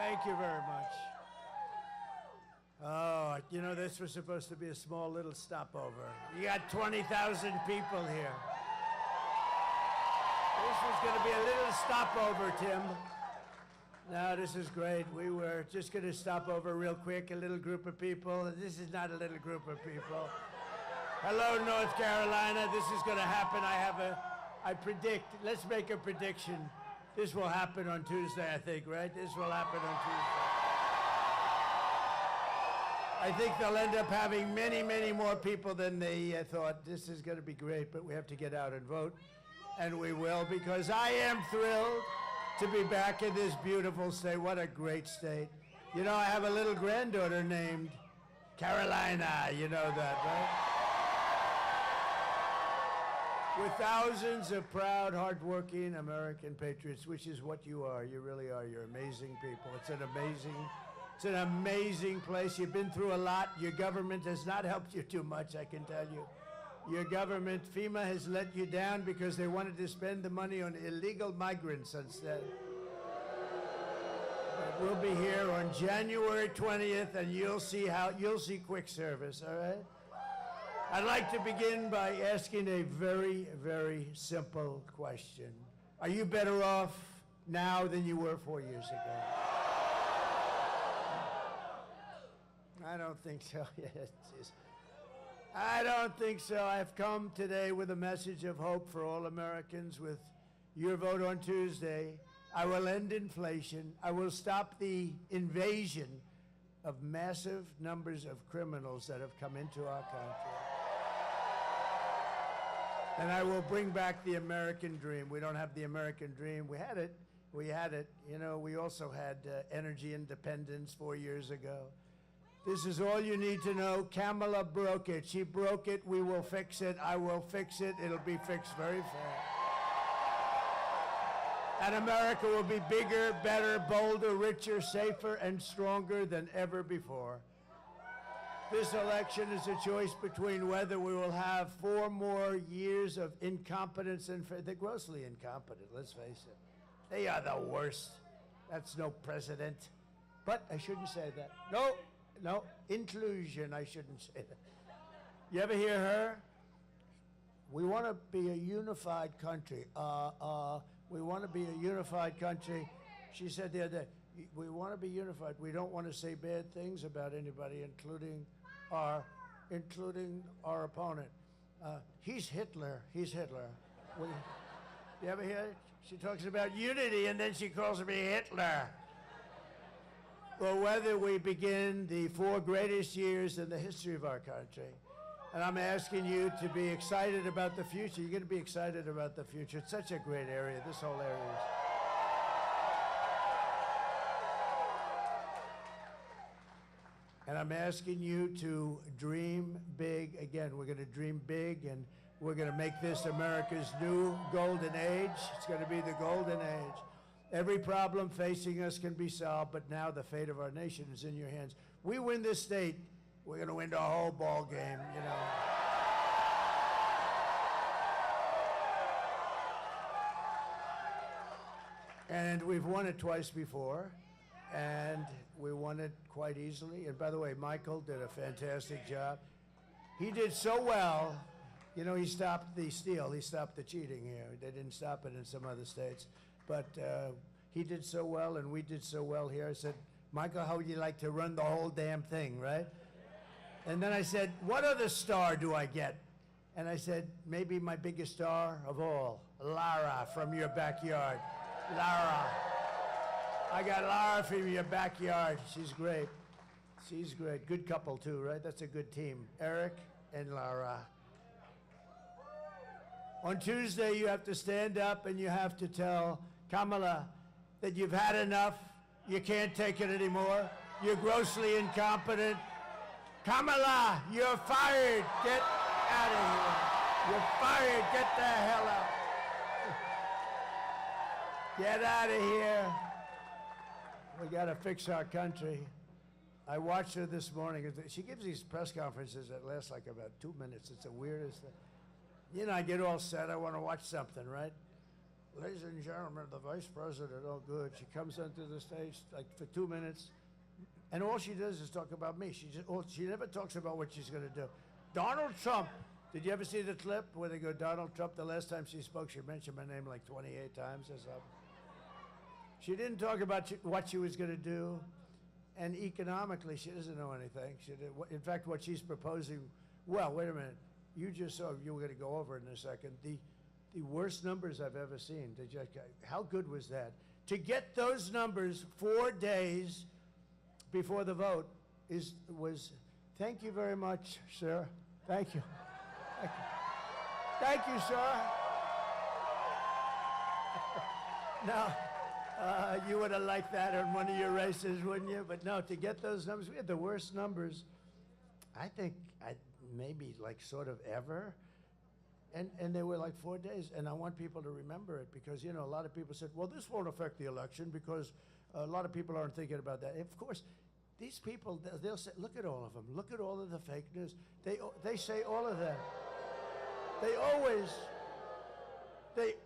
Thank you very much. Oh, you know, this was supposed to be a small little stopover. You got 20,000 people here. This was going to be a little stopover, Tim. No, this is great. We were just going to stop over real quick, a little group of people. This is not a little group of people. Hello, North Carolina. This is going to happen. I predict, let's make a prediction. This will happen on Tuesday, I think, right? This will happen on Tuesday. I think they'll end up having many, many more people than they thought. This is going to be great, but we have to get out and vote. And we will, because I am thrilled to be back in this beautiful state. What a great state. You know, I have a little granddaughter named Carolina. You know that, right? With thousands of proud, hardworking American patriots, which is what you are. You really are. You're amazing people. It's an amazing place. You've been through a lot. Your government has not helped you too much, I can tell you. Your government, FEMA, has let you down because they wanted to spend the money on illegal migrants instead. But we'll be here on January 20th, and you'll see quick service, all right? I'd like to begin by asking a very, very simple question. Are you better off now than you were 4 years ago? I don't think so. I don't think so. I've come today with a message of hope for all Americans. With your vote on Tuesday, I will end inflation. I will stop the invasion of massive numbers of criminals that have come into our country. And I will bring back the American dream. We don't have the American dream. We had it. You know, we also had energy independence 4 years ago. This is all you need to know. Kamala broke it. She broke it. We will fix it. I will fix it. It'll be fixed very fast. And America will be bigger, better, bolder, richer, safer, and stronger than ever before. This election is a choice between whether we will have 4 more years of incompetence and they're grossly incompetent, let's face it. They are the worst. That's no president. But I shouldn't say that. No, inclusion, I shouldn't say that. You ever hear her? We want to be a unified country. We want to be a unified country. She said the other day, we want to be unified. We don't want to say bad things about anybody, including our opponent. He's Hitler. You ever hear it? She talks about unity, and then she calls me Hitler. Well, whether we begin the 4 greatest years in the history of our country, and I'm asking you to be excited about the future. You're going to be excited about the future. It's such a great area, this whole area is. And I'm asking you to dream big. Again, we're going to dream big, and we're going to make this America's new golden age. It's going to be the golden age. Every problem facing us can be solved, but now the fate of our nation is in your hands. We win this state, we're going to win the whole ball game, you know. And we've won it twice before. And we won it quite easily. And by the way, Michael did a fantastic job. He did so well. You know, he stopped the steal. He stopped the cheating here. They didn't stop it in some other states. But he did so well, and we did so well here. I said, Michael, how would you like to run the whole damn thing, right? And then I said, what other star do I get? And I said, maybe my biggest star of all, Lara from your backyard. Lara. I got Lara from your backyard. She's great. She's great. Good couple, too, right? That's a good team. Eric and Lara. On Tuesday, you have to stand up and you have to tell Kamala that you've had enough. You can't take it anymore. You're grossly incompetent. Kamala, you're fired. Get out of here. You're fired. Get the hell out. Get out of here. We got to fix our country. I watched her this morning. She gives these press conferences that last like about 2 minutes. It's the weirdest thing. You know, I get all set. I want to watch something, right? ladies and gentlemen, the vice president, oh good. She comes onto the stage like for 2 minutes, and all she does is talk about me. She never talks about what she's going to do. Donald Trump. Did you ever see the clip where they go, Donald Trump? The last time she spoke, she mentioned my name like 28 times or something. She didn't talk about what she was going to do, and economically, she doesn't know anything. In fact, what she's proposing, well, wait a minute. You just saw, you were going to go over it in a second, the worst numbers I've ever seen. How good was that? To get those numbers 4 days before the vote was, thank you very much, sir. Thank you. Thank you. Thank you, sir. Now, you would have liked that in one of your races, wouldn't you? But no, to get those numbers, we had the worst numbers, I think, maybe like sort of ever. And they were like 4 days. And I want people to remember it because, you know, a lot of people said, well, this won't affect the election because a lot of people aren't thinking about that. Of course, these people, they'll say, look at all of them. Look at all of the fake news. They say all of that. They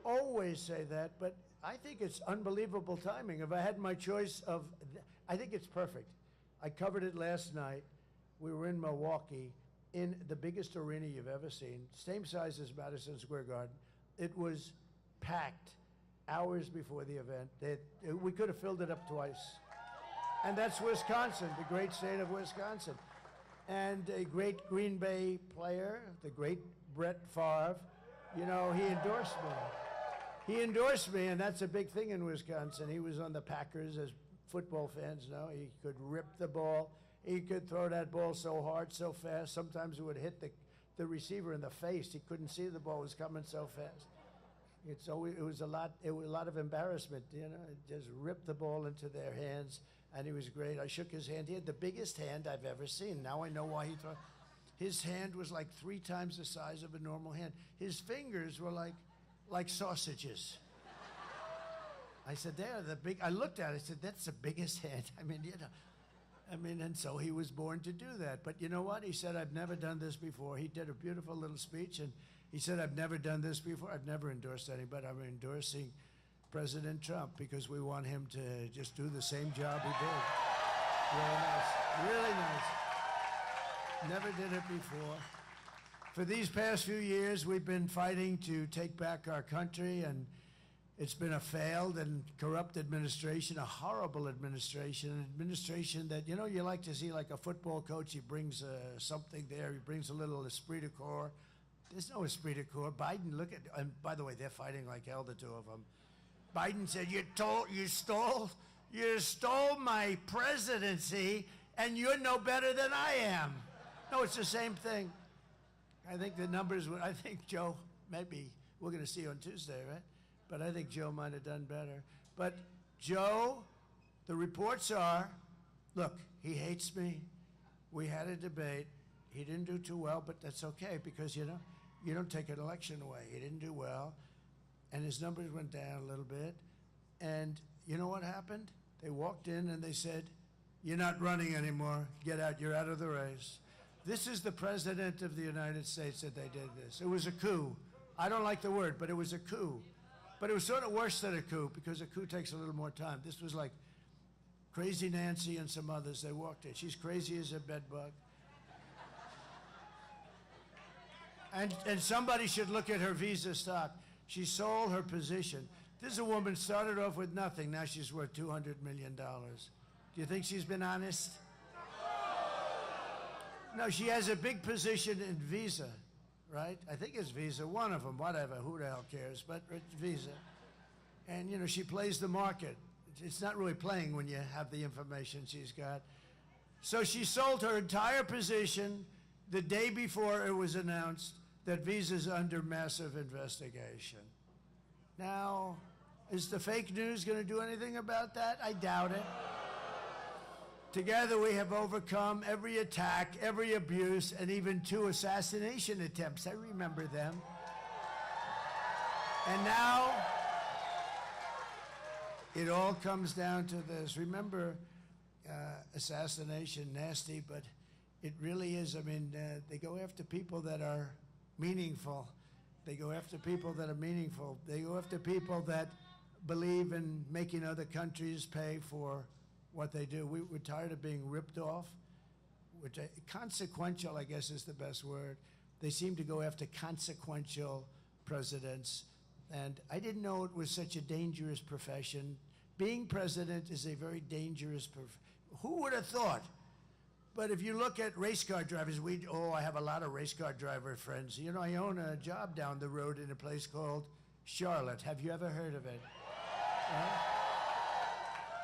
always say that, but I think it's unbelievable timing. If I had my choice of, I think it's perfect. I covered it last night. We were in Milwaukee in the biggest arena you've ever seen, same size as Madison Square Garden. It was packed hours before the event. We could have filled it up twice. And that's Wisconsin, the great state of Wisconsin. And a great Green Bay player, the great Brett Favre, you know, he endorsed me. He endorsed me, and that's a big thing in Wisconsin. He was on the Packers, as football fans know. He could rip the ball. He could throw that ball so hard, so fast. Sometimes it would hit the receiver in the face. He couldn't see the ball was coming so fast. It was a lot of embarrassment, you know. It just ripped the ball into their hands, and he was great. I shook his hand. He had the biggest hand I've ever seen. Now I know why he threw. His hand was like 3 times the size of a normal hand. His fingers were like sausages. I said, they're the big. I looked at it. I said, that's the biggest hand. I mean, you know. And so he was born to do that. But you know what? He said, I've never done this before. He did a beautiful little speech, and he said, I've never done this before. I've never endorsed anybody. I'm endorsing President Trump because we want him to just do the same job he did. Really nice. Really nice. Never did it before. For these past few years, we've been fighting to take back our country, and it's been a failed and corrupt administration, a horrible administration, an administration that, you know, you like to see like a football coach. He brings something there. He brings a little esprit de corps. There's no esprit de corps. Biden, look at, and by the way, they're fighting like hell, the two of them. Biden said, you stole my presidency, and you're no better than I am. No, it's the same thing. I think the numbers, I think Joe, maybe, we're going to see on Tuesday, right? But I think Joe might have done better. But Joe, the reports are, look, he hates me. We had a debate. He didn't do too well, but that's okay because, you know, you don't take an election away. He didn't do well, and his numbers went down a little bit. And you know what happened? They walked in and they said, you're not running anymore. Get out. You're out of the race. This is the president of the United States that they did this. It was a coup. I don't like the word, but it was a coup. But it was sort of worse than a coup because a coup takes a little more time. This was like Crazy Nancy and some others. They walked in. She's crazy as a bedbug. And somebody should look at her Visa stock. She sold her position. This is a woman started off with nothing. Now she's worth $200 million. Do you think she's been honest? No, she has a big position in Visa. Right? I think it's Visa, one of them, whatever, who the hell cares, but it's Visa. And, you know, she plays the market. It's not really playing when you have the information she's got. So she sold her entire position the day before it was announced that Visa's under massive investigation. Now, is the fake news going to do anything about that? I doubt it. Together we have overcome every attack, every abuse, and even 2 assassination attempts. I remember them. And now it all comes down to this. Remember, assassination, nasty, but it really is. I mean, they go after people that are meaningful. They go after people that are meaningful. They go after people that believe in making other countries pay for what they do. We're tired of being ripped off. Consequential, I guess, is the best word. They seem to go after consequential presidents. And I didn't know it was such a dangerous profession. Being president is a very dangerous profession. Who would have thought? But if you look at race car drivers, I have a lot of race car driver friends. You know, I own a job down the road in a place called Charlotte. Have you ever heard of it?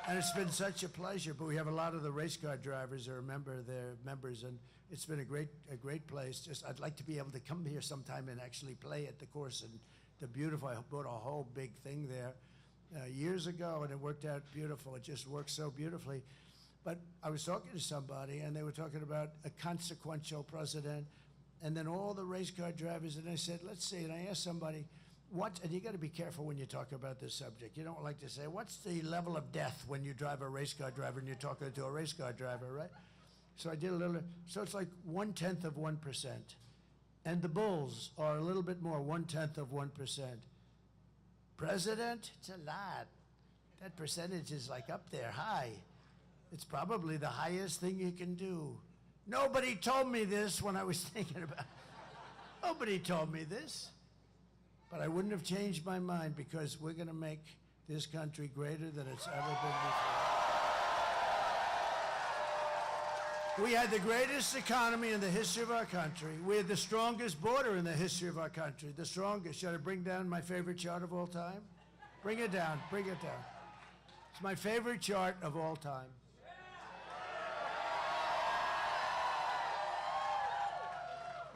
And it's been such a pleasure. But we have a lot of the race car drivers are they're members, and it's been a great place. I'd like to be able to come here sometime and actually play at the course. And the beautiful, I bought a whole big thing there years ago, and it worked out beautiful. It just works so beautifully. But I was talking to somebody, and they were talking about a consequential president, and then all the race car drivers, and I said, let's see, and I asked somebody, and you got to be careful when you talk about this subject. You don't like to say, what's the level of death when you drive a race car driver and you're talking to a race car driver, right? So I did a little, so it's like 1/10 of 1%. And the bulls are a little bit more, 1/10 of 1%. President, it's a lot. That percentage is like up there, high. It's probably the highest thing you can do. Nobody told me this when I was thinking about it. Nobody told me this. But I wouldn't have changed my mind, because we're going to make this country greater than it's ever been before. We had the greatest economy in the history of our country. We had the strongest border in the history of our country. The strongest. Should I bring down my favorite chart of all time? Bring it down. Bring it down. It's my favorite chart of all time.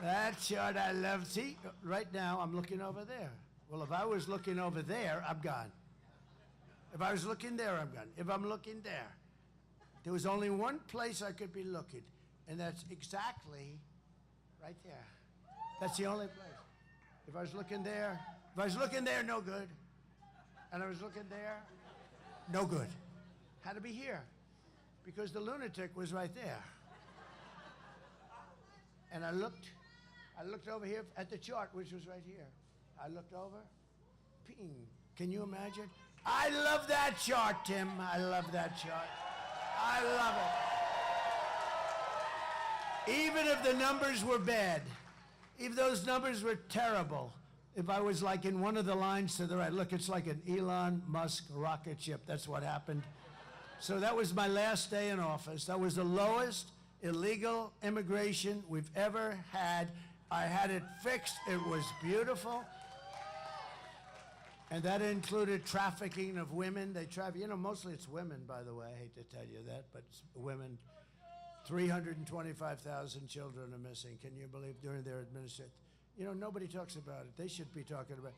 That chart I love. See, right now I'm looking over there. Well, if I was looking over there, I'm gone. If I was looking there, I'm gone. If I'm looking there, there was only one place I could be looking, and that's exactly right there. That's the only place. If I was looking there, no good. And I was looking there, no good. Had to be here, because the lunatic was right there. And I looked over here at the chart, which was right here. I looked over, ping. Can you imagine? I love that chart, Tim. I love that chart. I love it. Even if the numbers were bad, if those numbers were terrible, if I was like in one of the lines to the right, look, it's like an Elon Musk rocket ship. That's what happened. So that was my last day in office. That was the lowest illegal immigration we've ever had. I had it fixed. It was beautiful. And that included trafficking of women. They traffic, mostly it's women, by the way. I hate to tell you that, but it's women. 325,000 children are missing. Can you believe, during their administration? Nobody talks about it. They should be talking about it.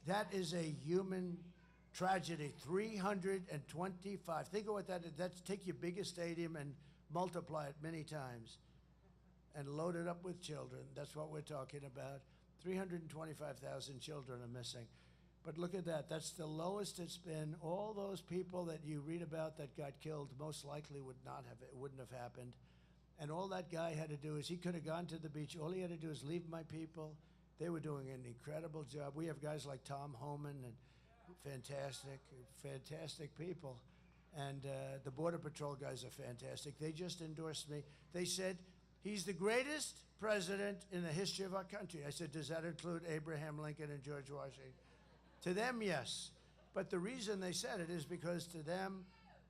That is a human tragedy. 325. Think of what that is. That's take your biggest stadium and multiply it many times and load it up with children. That's what we're talking about. 325,000 children are missing. But look at that. That's the lowest it's been. All those people that you read about that got killed most likely wouldn't have happened. And all that guy had to do is he could have gone to the beach. All he had to do is leave my people. They were doing an incredible job. We have guys like Tom Homan, and fantastic people. And the Border Patrol guys are fantastic. They just endorsed me. They said, he's the greatest president in the history of our country. I said, does that include Abraham Lincoln and George Washington? To them, yes. But the reason they said it is because to them,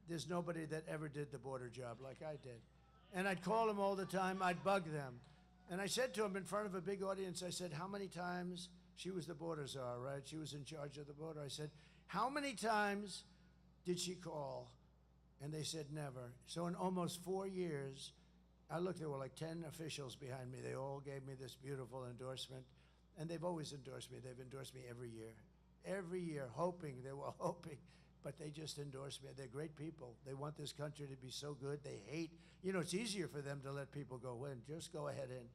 there's nobody that ever did the border job like I did. And I'd call them all the time. I'd bug them. And I said to them in front of a big audience, I said, how many times, she was the border czar, right? She was in charge of the border. I said, how many times did she call? And they said never. So in almost 4 years, I looked, there were like 10 officials behind me. They all gave me this beautiful endorsement. And they've always endorsed me. They've endorsed me every year. Every year, they were hoping, but they just endorsed me. They're great people. They want this country to be so good. They hate, it's easier for them to let people go in. Just go ahead in.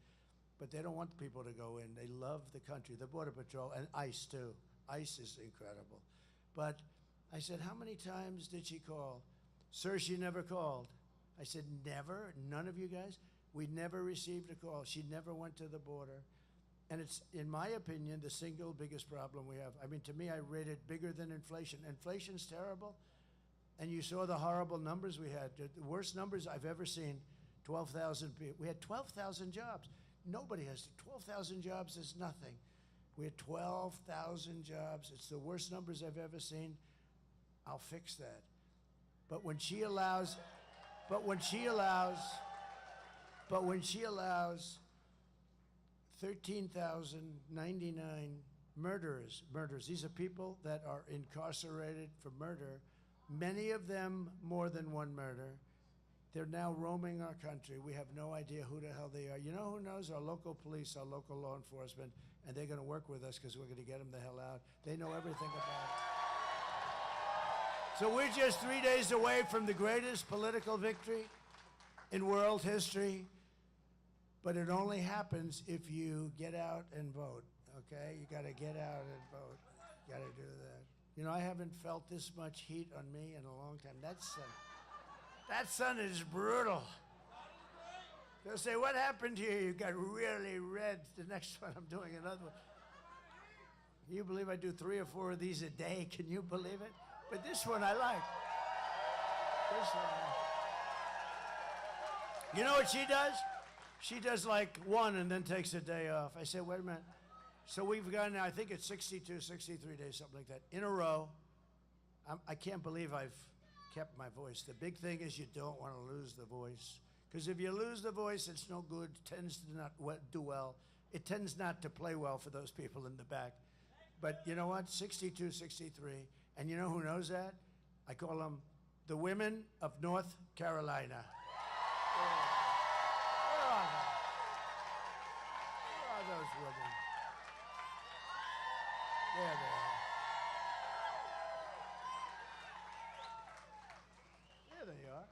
But they don't want people to go in. They love the country, the Border Patrol, and ICE too. ICE is incredible. But I said, how many times did she call? Sir, she never called. I said, never? None of you guys? We never received a call. She never went to the border. And it's, in my opinion, the single biggest problem we have. I mean, to me, I rate it bigger than inflation. Inflation's terrible, and you saw the horrible numbers we had. The worst numbers I've ever seen, 12,000 people. We had 12,000 jobs. Nobody has 12,000 jobs is nothing. We had 12,000 jobs. It's the worst numbers I've ever seen. I'll fix that. But when she allows 13,099 murderers. These are people that are incarcerated for murder, many of them more than one murder. They're now roaming our country. We have no idea who the hell they are. You know who knows? Our local police, our local law enforcement, and they're going to work with us because we're going to get them the hell out. They know everything about it. So we're just 3 days away from the greatest political victory in world history. But it only happens if you get out and vote, okay? You got to get out and vote. You got to do that. You know, I haven't felt this much heat on me in a long time. That sun is brutal. They'll say, what happened here? You got really red. The next one, I'm doing another one. Can you believe I do 3 or 4 of these a day? Can you believe it? But this one I like. This one I like. You know what she does? She does like one and then takes a day off. I said, wait a minute. So we've gone, I think it's 62, 63 days, something like that, in a row. I can't believe I've kept my voice. The big thing is you don't want to lose the voice. Because if you lose the voice, it's no good. It tends to not do well. It tends not to play well for those people in the back. But you know what? 62, 63. And you know who knows that? I call them the women of North Carolina. Those women. There they are. There they are.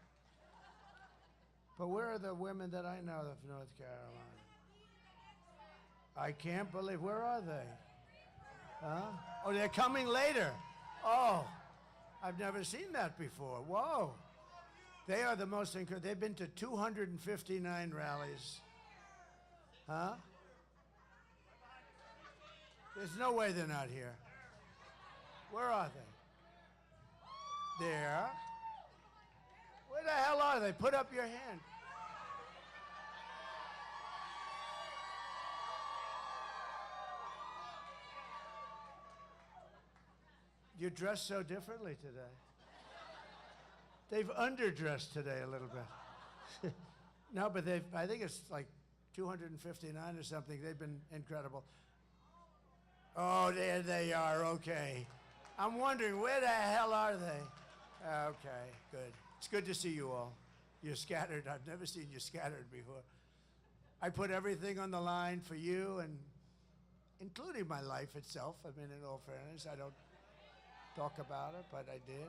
But where are the women that I know of North Carolina? I can't believe, where are they? Huh? Oh, they're coming later. Oh, I've never seen that before. Whoa. They are the most incredible. They've been to 259 rallies. Huh? There's no way they're not here. Where are they? There. Where the hell are they? Put up your hand. You're dressed so differently today. They've underdressed today a little bit. No, but I think it's like 259 or something. They've been incredible. Oh, there they are, okay. I'm wondering, where the hell are they? Okay, good. It's good to see you all. You're scattered. I've never seen you scattered before. I put everything on the line for you, and including my life itself. I mean, in all fairness, I don't talk about it, but I did.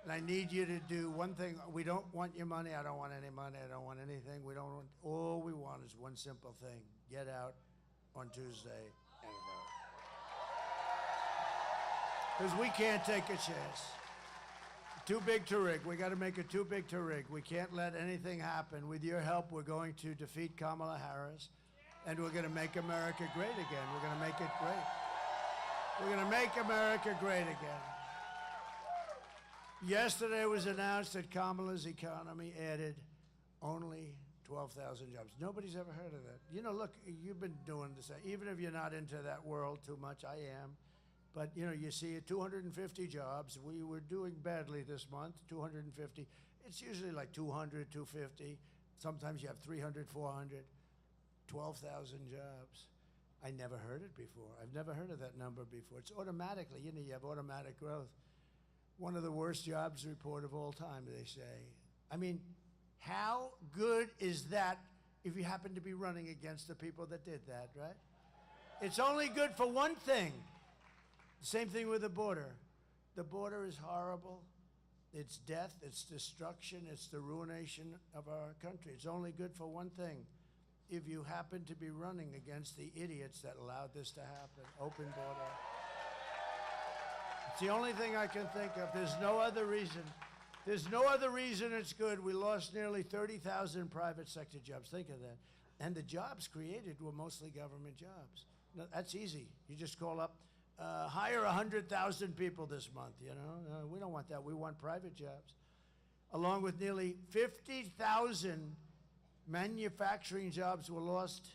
And I need you to do one thing. We don't want your money. I don't want any money. I don't want anything. We don't want, all we want is one simple thing. Get out on Tuesday and vote. Because we can't take a chance. Too big to rig. We got to make it too big to rig. We can't let anything happen. With your help, we're going to defeat Kamala Harris, and we're going to make America great again. We're going to make it great. We're going to make America great again. Yesterday it was announced that Kamala's economy added only 12,000 jobs. Nobody's ever heard of that. You know, look, you've been doing this. Even if you're not into that world too much, I am. But, you know, you see 250 jobs. We were doing badly this month, 250. It's usually like 200, 250. Sometimes you have 300, 400. 12,000 jobs. I never heard it before. I've never heard of that number before. It's automatically, you know, you have automatic growth. One of the worst jobs report of all time, they say. I mean, how good is that if you happen to be running against the people that did that, right? It's only good for one thing. Same thing with the border. The border is horrible. It's death, it's destruction, it's the ruination of our country. It's only good for one thing. If you happen to be running against the idiots that allowed this to happen, open border. It's the only thing I can think of. There's no other reason. There's no other reason it's good. We lost nearly 30,000 private sector jobs. Think of that. And the jobs created were mostly government jobs. No, that's easy. You just call up, hire 100,000 people this month, you know? No, we don't want that. We want private jobs. Along with nearly 50,000 manufacturing jobs were lost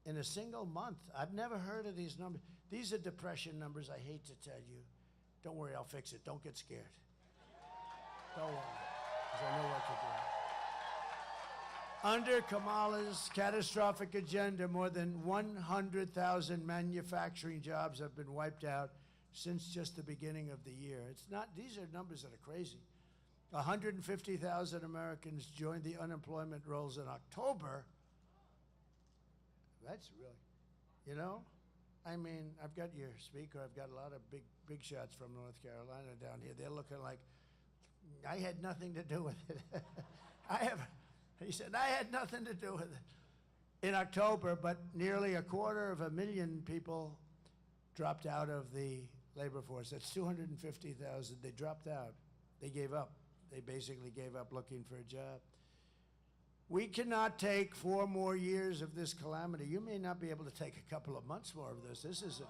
in a single month. I've never heard of these numbers. These are depression numbers, I hate to tell you. Don't worry, I'll fix it. Don't get scared. Don't worry, because I know what to do. Under Kamala's catastrophic agenda, more than 100,000 manufacturing jobs have been wiped out since just the beginning of the year. It's not, these are numbers that are crazy. 150,000 Americans joined the unemployment rolls in October. That's really, you know? I mean, I've got your speaker. I've got a lot of big shots from North Carolina down here. They're looking like I had nothing to do with it. He said, I had nothing to do with it. In October, but nearly 250,000 people dropped out of the labor force. That's 250,000. They dropped out. They gave up. They basically gave up looking for a job. We cannot take 4 more years of this calamity. You may not be able to take a couple of months more of this. This is a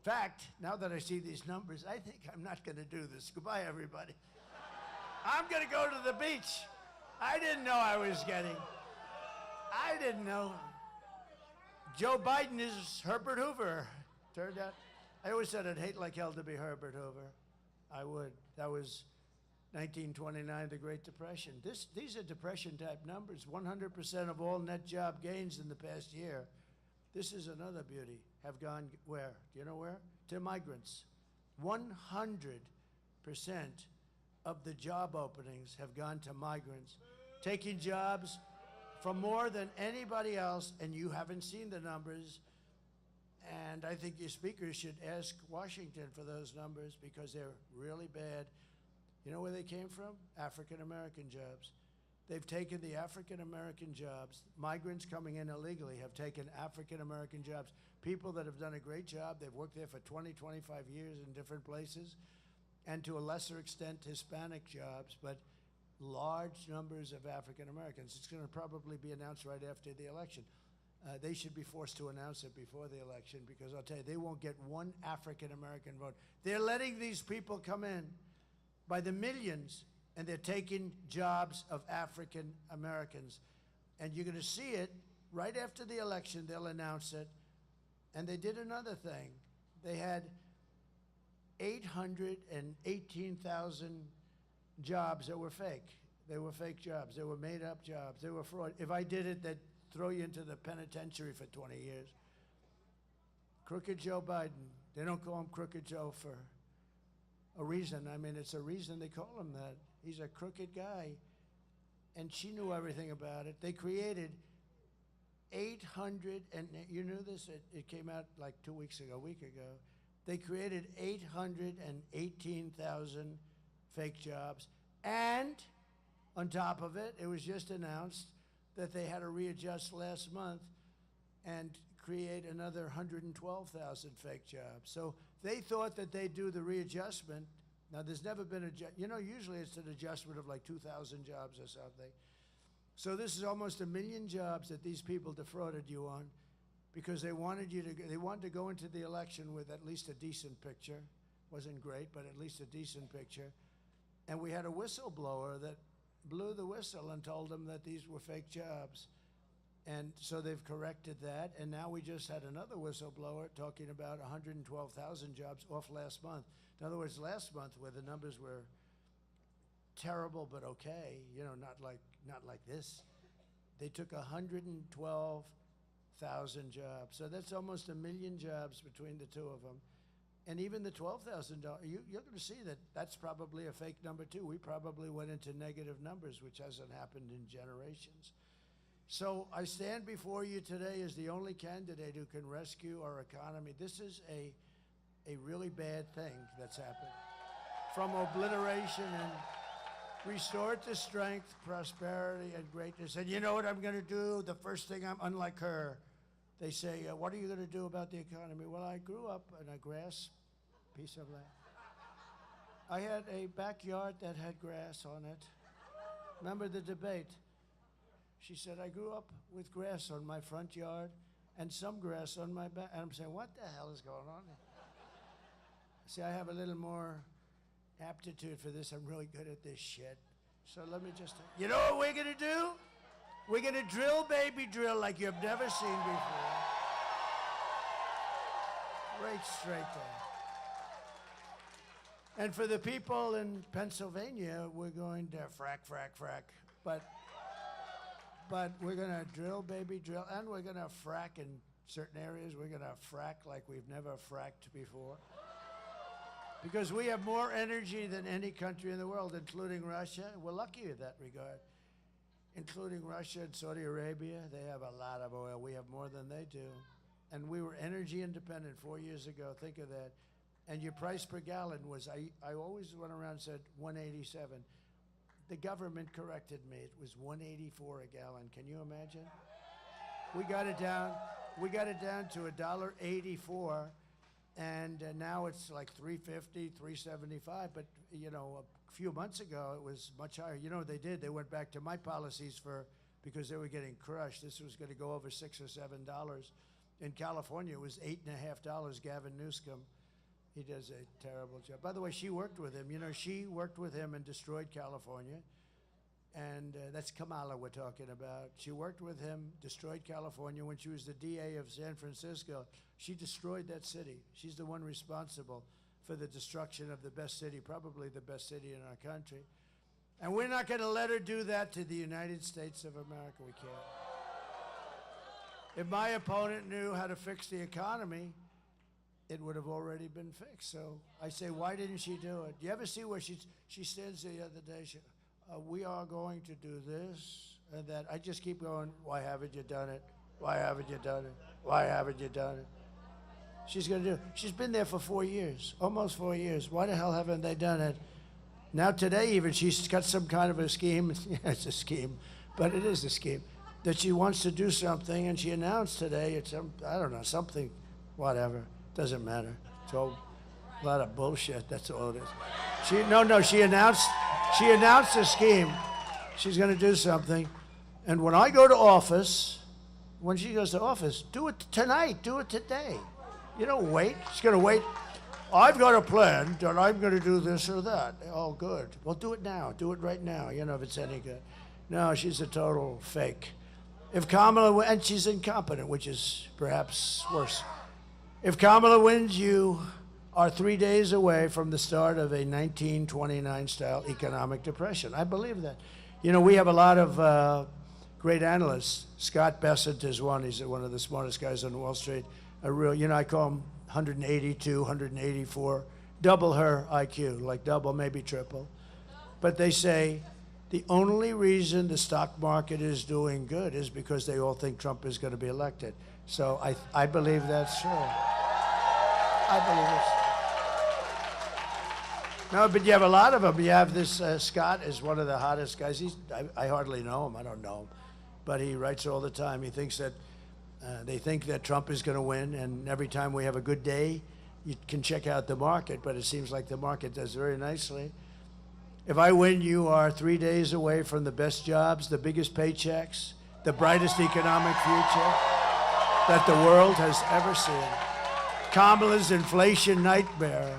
In fact, now that I see these numbers, I think I'm not going to do this. Goodbye, everybody. I'm going to go to the beach. I didn't know I didn't know. Joe Biden is Herbert Hoover. Turned out, I always said I'd hate like hell to be Herbert Hoover. I would. That was 1929, the Great Depression. These are depression-type numbers. 100% of all net job gains in the past year. This is another beauty. Have gone where? Do you know where? To migrants. 100% of the job openings have gone to migrants, taking jobs from more than anybody else, and you haven't seen the numbers. And I think your speakers should ask Washington for those numbers because they're really bad. You know where they came from? African-American jobs. They've taken the African-American jobs. Migrants coming in illegally have taken African-American jobs. People that have done a great job. They've worked there for 20, 25 years in different places. And to a lesser extent, Hispanic jobs, but large numbers of African-Americans. It's going to probably be announced right after the election. They should be forced to announce it before the election because I'll tell you, they won't get one African-American vote. They're letting these people come in by the millions, and they're taking jobs of African Americans. And you're going to see it right after the election. They'll announce it. And they did another thing. They had 818,000 jobs that were fake. They were fake jobs. They were made-up jobs. They were fraud. If I did it, they'd throw you into the penitentiary for 20 years. Crooked Joe Biden. They don't call him Crooked Joe for a reason. I mean, it's a reason they call him that. He's a crooked guy. And she knew everything about it. They created 800, and you knew this? It came out like 2 weeks ago, a week ago. They created 818,000 fake jobs. And on top of it, it was just announced that they had to readjust last month and create another 112,000 fake jobs. So they thought that they'd do the readjustment. Now, there's never been usually it's an adjustment of like 2,000 jobs or something. So this is almost 1 million jobs that these people defrauded you on because they wanted to go into the election with at least a decent picture. Wasn't great, but at least a decent picture. And we had a whistleblower that blew the whistle and told them that these were fake jobs. And so they've corrected that. And now we just had another whistleblower talking about 112,000 jobs off last month. In other words, last month where the numbers were terrible but okay, not like this, they took 112,000 jobs. So that's almost 1 million jobs between the two of them. And even the $12,000, you're going to see that that's probably a fake number too. We probably went into negative numbers, which hasn't happened in generations. So I stand before you today as the only candidate who can rescue our economy. This is a really bad thing that's happened. From obliteration and restore it to strength, prosperity, and greatness. And you know what I'm going to do? The first thing, unlike her, they say, what are you going to do about the economy? Well, I grew up in a grass piece of land. I had a backyard that had grass on it. Remember the debate? She said, I grew up with grass on my front yard, and some grass on my back. And I'm saying, what the hell is going on? See, I have a little more aptitude for this. I'm really good at this shit. So let me just, you know what we're going to do? We're going to drill, baby, drill like you've never seen before. Right straight there. And for the people in Pennsylvania, we're going to frack, frack, frack. But we're going to drill, baby, drill. And we're going to frack in certain areas. We're going to frack like we've never fracked before. Because we have more energy than any country in the world, including Russia. We're lucky in that regard. Including Russia and Saudi Arabia. They have a lot of oil. We have more than they do. And we were energy independent 4 years ago. Think of that. And your price per gallon was, I always went around and said 187. The government corrected me. It was 184 a gallon. Can you imagine? We got it down to $1.84. And now it's like $3.50, $3.75. But, you know, a few months ago, it was much higher. You know what they did? They went back to my policies because they were getting crushed. This was going to go over $6 or $7. In California, it was $8.50, Gavin Newsom. He does a terrible job. By the way, she worked with him. You know, she worked with him and destroyed California. And that's Kamala we're talking about. She worked with him, destroyed California. When she was the DA of San Francisco, she destroyed that city. She's the one responsible for the destruction of the best city, probably the best city in our country. And we're not going to let her do that to the United States of America. We can't. If my opponent knew how to fix the economy, it would have already been fixed. So I say, why didn't she do it? Do you ever see where she stands the other day? We are going to do this and that. I just keep going, why haven't you done it? Why haven't you done it? Why haven't you done it? She's going to do it. She's been there for 4 years, almost 4 years. Why the hell haven't they done it? Now today even, she's got some kind of a scheme. Yeah, it's a scheme, but it is a scheme. That she wants to do something, and she announced today, it's I don't know, something, whatever, doesn't matter. It's all a lot of bullshit, that's all it is. She announced a scheme. She's going to do something, and when I go to office, when she goes to office, do it tonight, do it today. You don't wait. She's going to wait. I've got a plan that I'm going to do this or that. Oh, good. Well, do it now. Do it right now, you know, if it's any good. No, she's a total fake. If Kamala, and she's incompetent, which is perhaps worse. If Kamala wins, you are 3 days away from the start of a 1929-style economic depression. I believe that. You know, we have a lot of great analysts. Scott Bessent is one. He's one of the smartest guys on Wall Street. A real, you know, I call him 182, 184, double her IQ, like double, maybe triple. But they say the only reason the stock market is doing good is because they all think Trump is going to be elected. So I believe that's true. I believe it's No, but you have a lot of them. You have this, Scott is one of the hottest guys. I hardly know him. I don't know him. But he writes all the time. He thinks that they think that Trump is going to win, and every time we have a good day, you can check out the market, but it seems like the market does very nicely. If I win, you are 3 days away from the best jobs, the biggest paychecks, the brightest economic future that the world has ever seen. Kamala's inflation nightmare.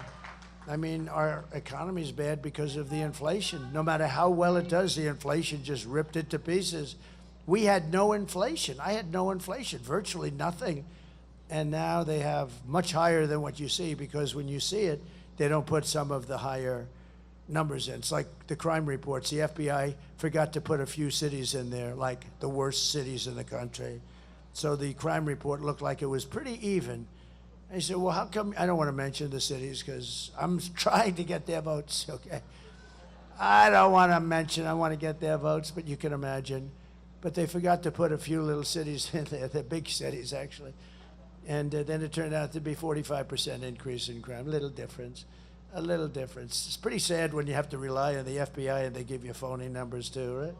I mean, our economy is bad because of the inflation. No matter how well it does, the inflation just ripped it to pieces. We had no inflation. I had no inflation, virtually nothing. And now they have much higher than what you see, because when you see it, they don't put some of the higher numbers in. It's like the crime reports. The FBI forgot to put a few cities in there, like the worst cities in the country. So the crime report looked like it was pretty even. I said, well, how come? I don't want to mention the cities because I'm trying to get their votes, okay? I don't want to mention, I want to get their votes, but you can imagine. But they forgot to put a few little cities in there, the big cities, actually. And then it turned out to be 45% increase in crime. A little difference. It's pretty sad when you have to rely on the FBI and they give you phony numbers too, right?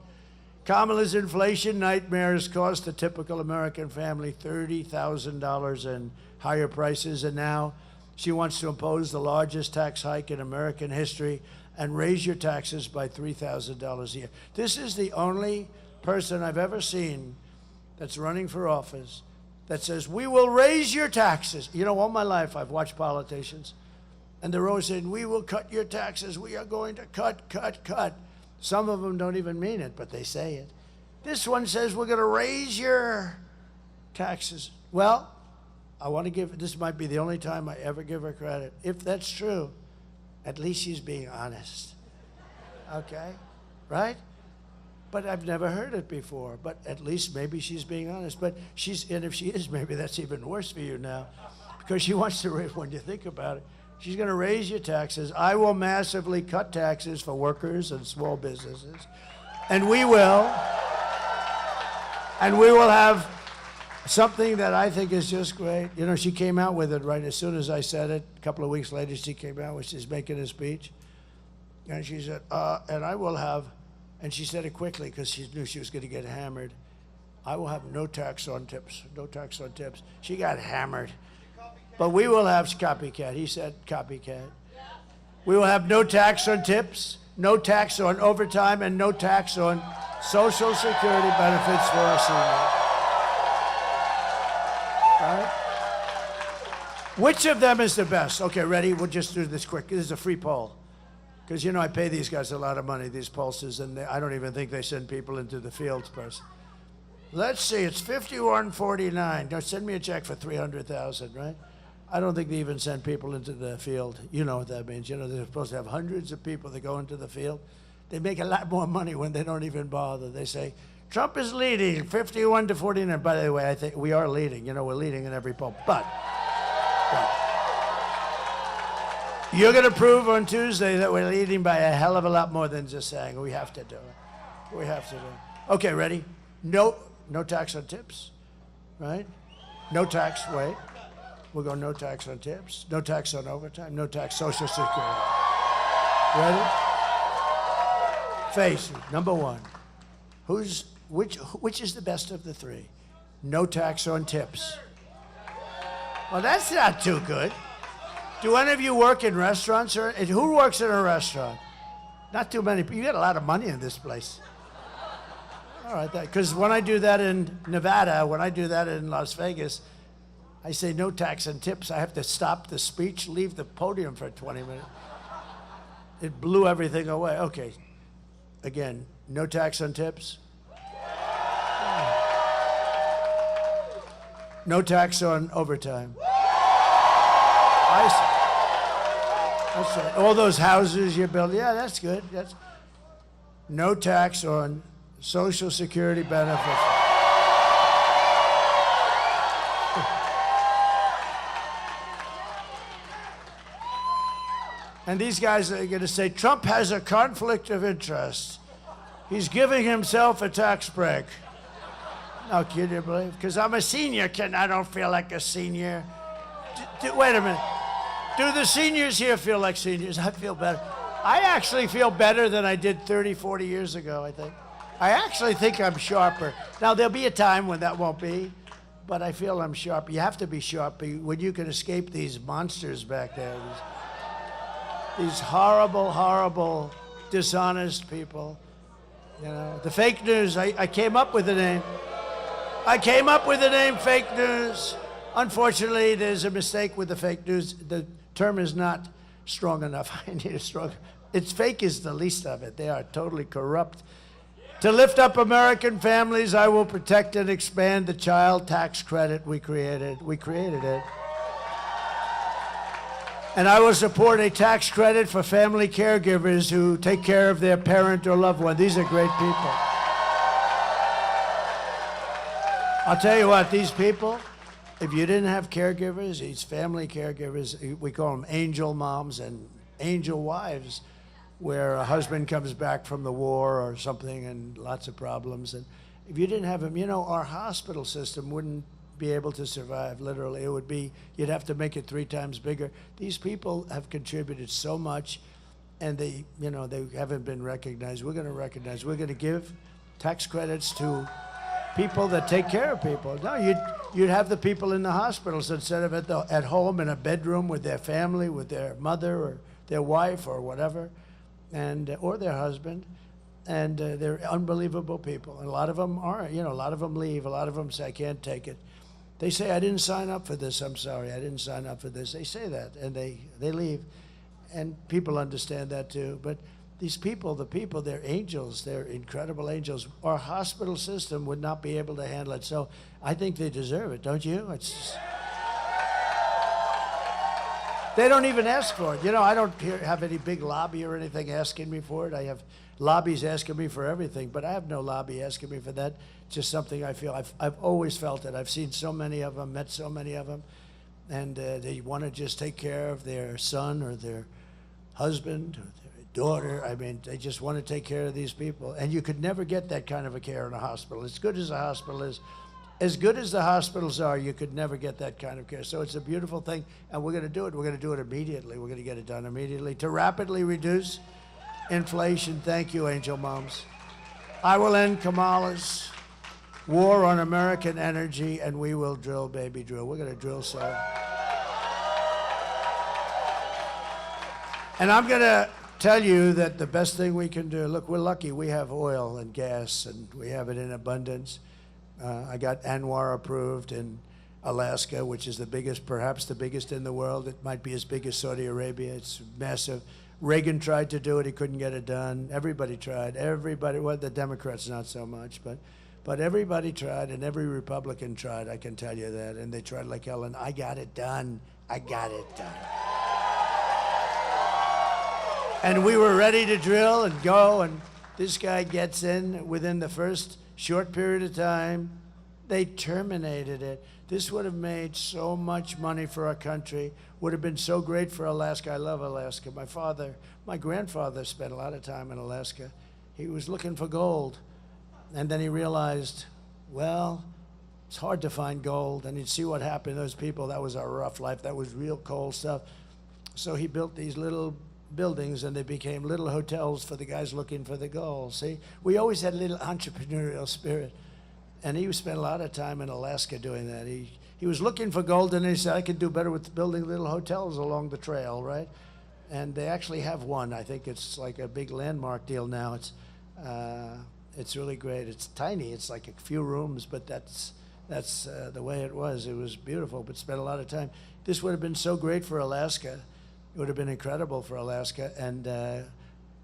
Kamala's inflation nightmares cost the typical American family $30,000 in higher prices, and now she wants to impose the largest tax hike in American history and raise your taxes by $3,000 a year. This is the only person I've ever seen that's running for office that says, we will raise your taxes. You know, all my life I've watched politicians, and they're always saying, we will cut your taxes. We are going to cut, cut, cut. Some of them don't even mean it, but they say it. This one says, we're going to raise your taxes. Well, I want to give, this might be the only time I ever give her credit. If that's true, at least she's being honest. Okay? Right? But I've never heard it before. But at least maybe she's being honest. But and if she is, maybe that's even worse for you now. Because she wants to, when you think about it, she's going to raise your taxes. I will massively cut taxes for workers and small businesses. And we will. And we will have something that I think is just great. You know, she came out with it right as soon as I said it. A couple of weeks later, she came out when she's making a speech. And she said, and I will have, and she said it quickly because she knew she was going to get hammered. I will have no tax on tips, no tax on tips. She got hammered. But we will have copycat. He said copycat. We will have no tax on tips, no tax on overtime, and no tax on Social Security benefits for our seniors. Right? Which of them is the best? Okay, ready? We'll just do this quick. This is a free poll. Because, you know, I pay these guys a lot of money, these pollsters, and I don't even think they send people into the fields first. Let's see, it's 51-49. Now, send me a check for $300,000, right? I don't think they even send people into the field. You know what that means. You know, they're supposed to have hundreds of people that go into the field. They make a lot more money when they don't even bother. They say, Trump is leading, 51-49. By the way, I think we are leading. You know, we're leading in every poll. But you're going to prove on Tuesday that we're leading by a hell of a lot more than just saying we have to do it. We have to do it. Okay, ready? No tax on tips, right? No tax, wait. We'll go no tax on tips, no tax on overtime, no tax Social Security. Ready? Face it, number one. Which is the best of the three? No tax on tips. Well, that's not too good. Do any of you work in restaurants? Or who works in a restaurant? Not too many. You get a lot of money in this place. All right, because when I do that in Nevada, when I do that in Las Vegas, I say no tax and tips. I have to stop the speech, leave the podium for 20 minutes. It blew everything away. Okay, again, no tax on tips. No tax on overtime. That's right. All those houses you build, yeah, that's good. That's no tax on Social Security benefits. And these guys are going to say, Trump has a conflict of interest. He's giving himself a tax break. No, can you believe? Because I'm a senior, I don't feel like a senior. Wait a minute. Do the seniors here feel like seniors? I feel better. I actually feel better than I did 30, 40 years ago, I think. I actually think I'm sharper. Now, there'll be a time when that won't be, but I feel I'm sharp. You have to be sharp when you can escape these monsters back there. These horrible, horrible, dishonest people. You know, the fake news, I came up with the name. I came up with the name fake news. Unfortunately, there's a mistake with the fake news. The term is not strong enough. I need a strong. It's fake is the least of it. They are totally corrupt. To lift up American families, I will protect and expand the child tax credit we created. We created it. And I will support a tax credit for family caregivers who take care of their parent or loved one. These are great people. I'll tell you what, these people, if you didn't have caregivers, these family caregivers, we call them angel moms and angel wives, where a husband comes back from the war or something and lots of problems. And if you didn't have them, you know, our hospital system wouldn't be able to survive, literally. It would be, you'd have to make it 3 times bigger. These people have contributed so much, and they, you know, they haven't been recognized. We're going to recognize. We're going to give tax credits to people that take care of people. No, you'd have the people in the hospitals instead of at home in a bedroom with their family, with their mother or their wife or whatever, and or their husband. And they're unbelievable people. And a lot of them are, you know, a lot of them leave. A lot of them say, I can't take it. They say, I didn't sign up for this, I'm sorry, I didn't sign up for this. They say that, and they leave. And people understand that too. But these people, the people, they're angels. They're incredible angels. Our hospital system would not be able to handle it. So I think they deserve it, don't you? They don't even ask for it. You know, I don't have any big lobby or anything asking me for it. I have lobbies asking me for everything, but I have no lobby asking me for that. Just something I feel. I've always felt it. I've seen so many of them, met so many of them, and they want to just take care of their son or their husband or their daughter. I mean, they just want to take care of these people. And you could never get that kind of a care in a hospital. As good as a hospital is, as good as the hospitals are, you could never get that kind of care. So it's a beautiful thing, and we're going to do it. We're going to do it immediately. We're going to get it done immediately to rapidly reduce inflation. Thank you, Angel Moms. I will end Kamala's war on American energy, and we will drill, baby, drill. We're going to drill so. And I'm going to tell you that the best thing we can do, look, we're lucky. We have oil and gas, and we have it in abundance. I got ANWR approved in Alaska, which is the biggest, perhaps the biggest in the world. It might be as big as Saudi Arabia. It's massive. Reagan tried to do it. He couldn't get it done. Everybody tried. Everybody, well, the Democrats not so much, but everybody tried, and every Republican tried, I can tell you that. And they tried like hell, and I got it done. I got it done. And we were ready to drill and go, and this guy gets in within the first short period of time. They terminated it. This would have made so much money for our country, would have been so great for Alaska. I love Alaska. My grandfather spent a lot of time in Alaska. He was looking for gold, and then he realized, well, it's hard to find gold, and he'd see what happened to those people. That was our rough life. That was real cold stuff. So he built these little buildings, and they became little hotels for the guys looking for the gold. See, we always had a little entrepreneurial spirit, and he spent a lot of time in Alaska doing that. He was looking for gold, and he said, I could do better with building little hotels along the trail, right? And they actually have one. I think it's like a big landmark deal now. It's really great. It's tiny. It's like a few rooms, but that's the way it was. It was beautiful, but spent a lot of time. This would have been so great for Alaska. It would have been incredible for Alaska and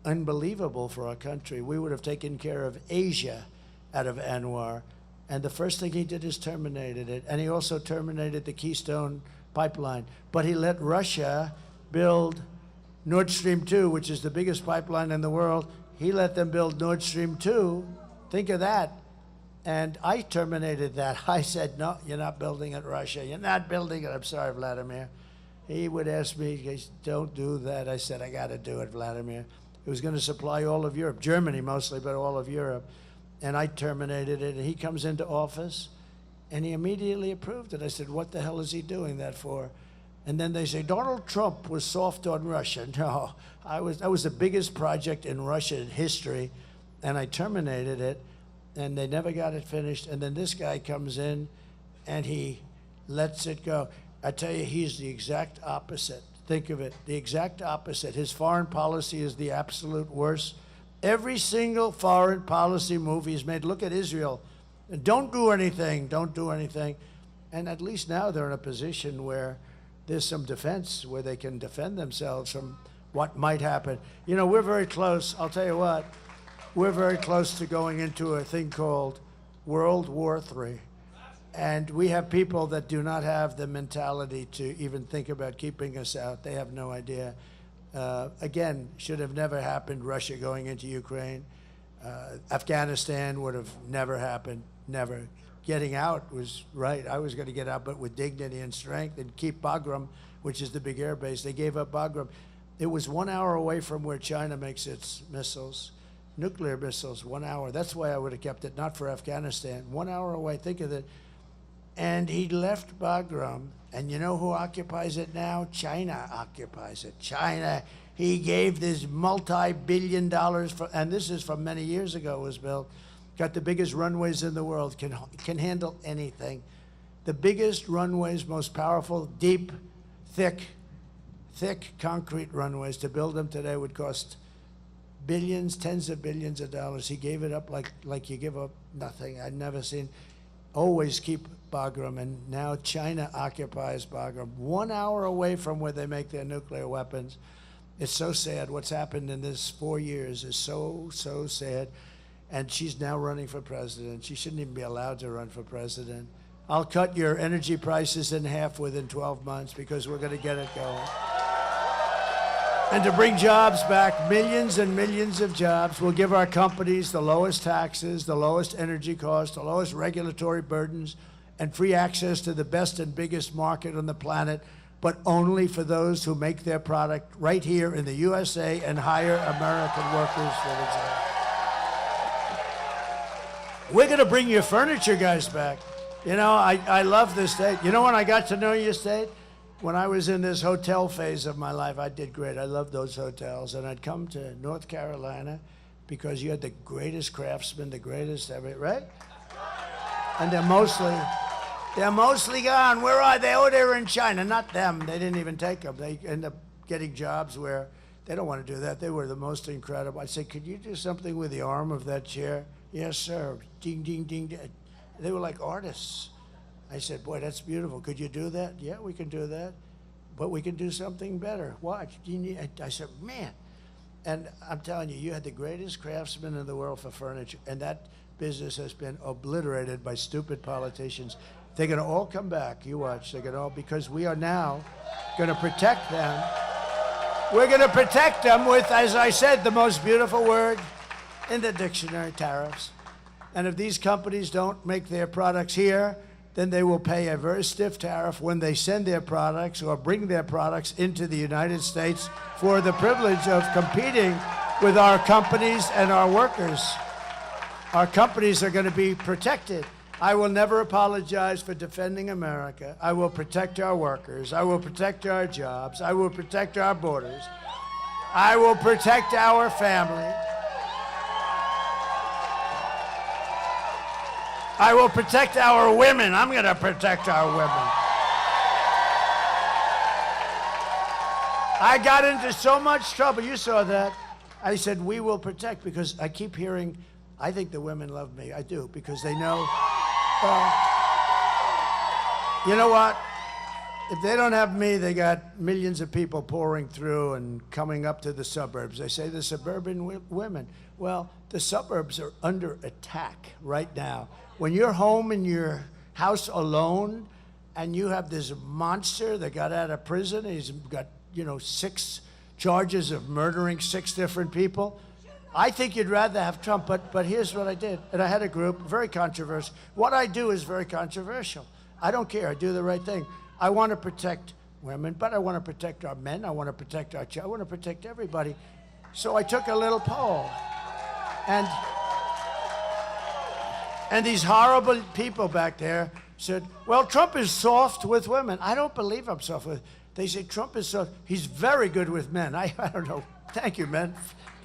unbelievable for our country. We would have taken care of Asia out of ANWR. And the first thing he did is terminated it. And he also terminated the Keystone pipeline. But he let Russia build Nord Stream 2, which is the biggest pipeline in the world. He let them build Nord Stream 2. Think of that. And I terminated that. I said, no, you're not building it, Russia. You're not building it. I'm sorry, Vladimir. He would ask me, don't do that. I said, I got to do it, Vladimir. It was going to supply all of Europe, Germany mostly, but all of Europe. And I terminated it. And he comes into office, and he immediately approved it. I said, what the hell is he doing that for? And then they say, Donald Trump was soft on Russia. No, that was the biggest project in Russian history, and I terminated it, and they never got it finished. And then this guy comes in, and he lets it go. I tell you, he's the exact opposite. Think of it, the exact opposite. His foreign policy is the absolute worst. Every single foreign policy move he's made, look at Israel. Don't do anything, don't do anything. And at least now they're in a position where there's some defense, where they can defend themselves from what might happen. You know, we're very close, I'll tell you what, we're very close to going into a thing called World War III. And we have people that do not have the mentality to even think about keeping us out. They have no idea. Again, should have never happened, Russia going into Ukraine. Afghanistan would have never happened, never. Getting out was right. I was going to get out, but with dignity and strength, and keep Bagram, which is the big air base. They gave up Bagram. It was 1 hour away from where China makes its missiles, nuclear missiles, 1 hour. That's why I would have kept it, not for Afghanistan. 1 hour away, think of it. And he left Bagram, and you know who occupies it now? China occupies it. China, he gave this multi-billion dollars, and this is from many years ago it was built, got the biggest runways in the world, can handle anything. The biggest runways, most powerful, deep, thick concrete runways. To build them today would cost billions, tens of billions of dollars. He gave it up like you give up nothing. I'd never seen. always keep Bagram, and now China occupies Bagram, 1 hour away from where they make their nuclear weapons. It's so sad. What's happened in this 4 years is so, so sad. And she's now running for president. She shouldn't even be allowed to run for president. I'll cut your energy prices in half within 12 months because we're going to get it going. And to bring jobs back, millions and millions of jobs, we'll give our companies the lowest taxes, the lowest energy costs, the lowest regulatory burdens, and free access to the best and biggest market on the planet, but only for those who make their product right here in the USA and hire American workers for the job. We're going to bring your furniture guys back. You know, I love this state. You know when I got to know your state? When I was in this hotel phase of my life, I did great. I loved those hotels. And I'd come to North Carolina because you had the greatest craftsmen, the greatest everything, right? And they're mostly gone. Where are they? Oh, they're in China. Not them. They didn't even take them. They end up getting jobs where they don't want to do that. They were the most incredible. I said, could you do something with the arm of that chair? Yes, sir. Ding, ding, ding, ding. They were like artists. I said, boy, that's beautiful. Could you do that? Yeah, we can do that. But we can do something better. Watch. I said, man. And I'm telling you, you had the greatest craftsmen in the world for furniture. And that business has been obliterated by stupid politicians. They're going to all come back. You watch. They're going to all, because we are now going to protect them. We're going to protect them with, as I said, the most beautiful word in the dictionary, tariffs. And if these companies don't make their products here, then they will pay a very stiff tariff when they send their products or bring their products into the United States for the privilege of competing with our companies and our workers. Our companies are going to be protected. I will never apologize for defending America. I will protect our workers. I will protect our jobs. I will protect our borders. I will protect our family. I will protect our women. I'm going to protect our women. I got into so much trouble. You saw that. I said, we will protect, because I keep hearing, I think the women love me. I do, because they know, you know what? If they don't have me, they got millions of people pouring through and coming up to the suburbs. They say the suburban women. Well, the suburbs are under attack right now. When you're home in your house alone and you have this monster that got out of prison, he's got, 6 charges of murdering 6 different people, I think you'd rather have Trump, but here's what I did. And I had a group, very controversial. What I do is very controversial. I don't care. I do the right thing. I want to protect women, but I want to protect our men. I want to protect our children. I want to protect everybody. So I took a little poll. And these horrible people back there said, well, Trump is soft with women. I don't believe I'm soft with. They say Trump is soft. He's very good with men. I don't know. Thank you, men.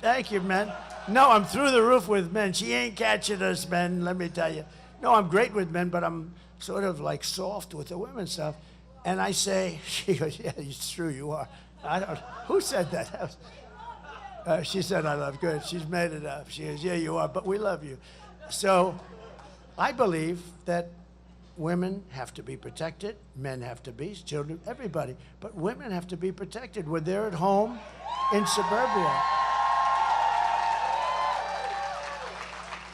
Thank you, men. No, I'm through the roof with men. She ain't catching us, men, let me tell you. No, I'm great with men, but I'm sort of like soft with the women stuff. And I say, she goes, yeah, it's true, you are. I don't, who said that? She said, I love good. She's made it up. She goes, yeah, you are, but we love you. So I believe that women have to be protected, men have to be, children, everybody. But women have to be protected when they're at home in suburbia.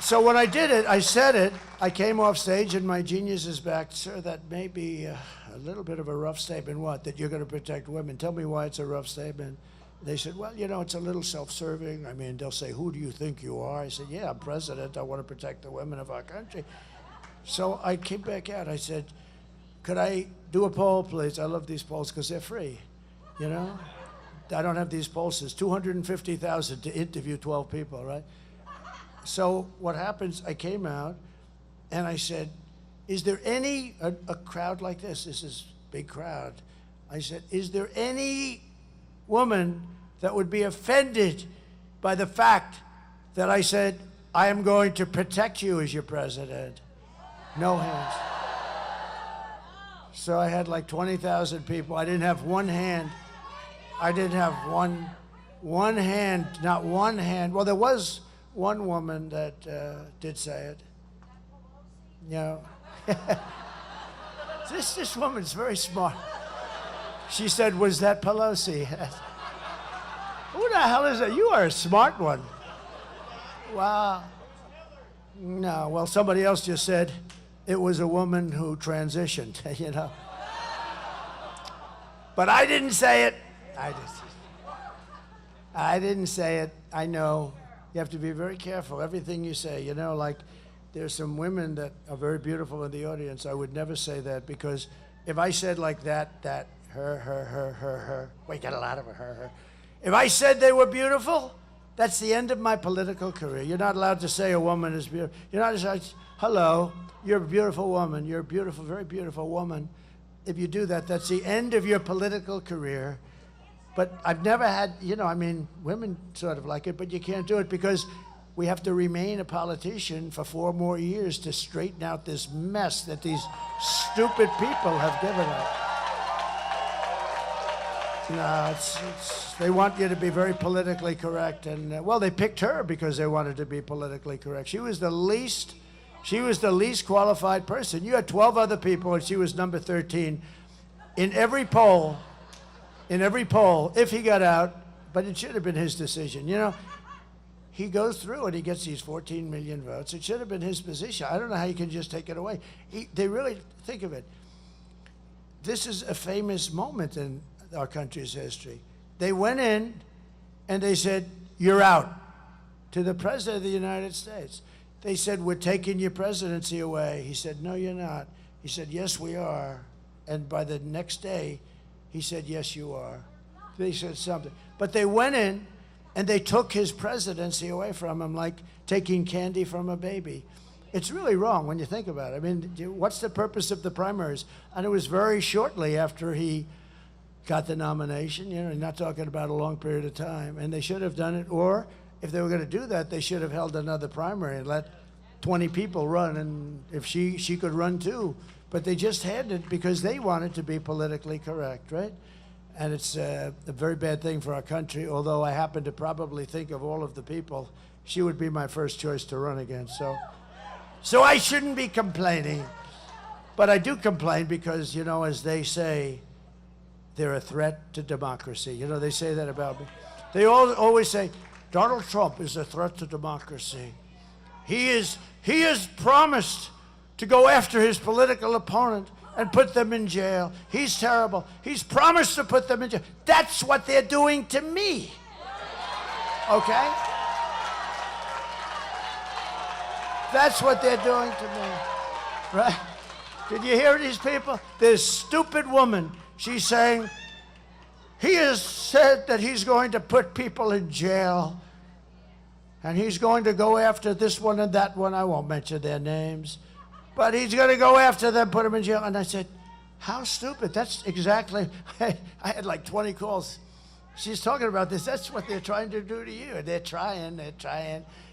So when I did it, I said it, I came off stage and my genius is back. Sir, that may be a little bit of a rough statement. What? That you're going to protect women. Tell me why it's a rough statement. They said, well, it's a little self-serving. I mean, they'll say, who do you think you are? I said, yeah, I'm president. I want to protect the women of our country. So I came back out. I said, could I do a poll, please? I love these polls because they're free, I don't have these polls. It's $250,000 to interview 12 people, right? So what happens, I came out and I said, is there a crowd like this? This is a big crowd. I said, is there any woman that would be offended by the fact that I said, I am going to protect you as your president? No hands. So I had like 20,000 people. I didn't have one hand. I didn't have one hand, not one hand. Well, there was one woman that did say it. This woman's very smart. She said, was that Pelosi? Who the hell is that? You are a smart one. Wow. No, well, somebody else just said it was a woman who transitioned, you know. But I didn't say it. I didn't say it. I know. You have to be very careful, everything you say. You know, like there's some women that are very beautiful in the audience. I would never say that because if I said like that, her, we got a lot of her. If I said they were beautiful, that's the end of my political career. You're not allowed to say a woman is beautiful. You're not allowed to say, hello, you're a beautiful woman. You're a beautiful, very beautiful woman. If you do that, that's the end of your political career. But I've never had, you know, I mean, women sort of like it, but you can't do it because we have to remain a politician for 4 more years to straighten out this mess that these stupid people have given us. No, they want you to be very politically correct, and well, they picked her because they wanted to be politically correct. She was the least qualified person. You had 12 other people, and she was number 13 in every poll. If he got out, but it should have been his decision. You know, he goes through and he gets these 14 million votes. It should have been his position. I don't know how you can just take it away. They really think of it. This is a famous moment in our country's history. They went in and they said, you're out, to the President of the United States. They said, we're taking your presidency away. He said, no, you're not. He said, yes, we are. And by the next day, he said, yes, you are. They said something. But they went in and they took his presidency away from him like taking candy from a baby. It's really wrong when you think about it. I mean, what's the purpose of the primaries? And it was very shortly after he got the nomination. You know, not talking about a long period of time. And they should have done it. Or if they were going to do that, they should have held another primary and let 20 people run. And if she could run too. But they just had it because they wanted to be politically correct, right? And it's a very bad thing for our country, although I happen to probably think of all of the people, she would be my first choice to run against. So I shouldn't be complaining. But I do complain because, you know, as they say, they're a threat to democracy. You know, they say that about me. They always say, Donald Trump is a threat to democracy. He has promised to go after his political opponent and put them in jail. He's terrible. He's promised to put them in jail. That's what they're doing to me. Okay? That's what they're doing to me. Right? Did you hear these people? This stupid woman, she's saying, he has said that he's going to put people in jail and he's going to go after this one and that one. I won't mention their names. But he's going to go after them, put them in jail. And I said, how stupid. That's exactly, I had like 20 calls. She's talking about this. That's what they're trying to do to you. They're trying.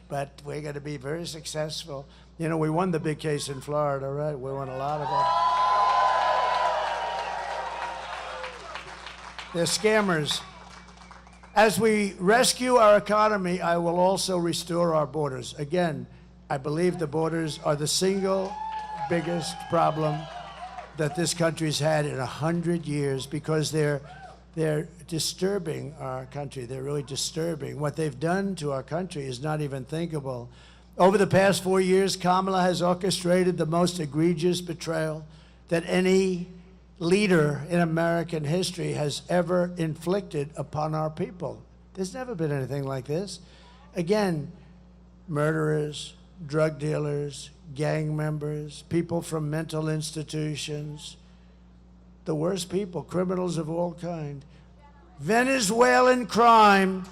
But we're going to be very successful. You know, we won the big case in Florida, right? We won a lot of them. They're scammers. As we rescue our economy, I will also restore our borders. Again, I believe the borders are the single biggest problem that this country's had in 100 years because they're disturbing our country. They're really disturbing. What they've done to our country is not even thinkable. Over the past 4 years, Kamala has orchestrated the most egregious betrayal that any leader in American history has ever inflicted upon our people. There's never been anything like this. Again, murderers, drug dealers, gang members, people from mental institutions, the worst people, criminals of all kinds. Venezuelan crime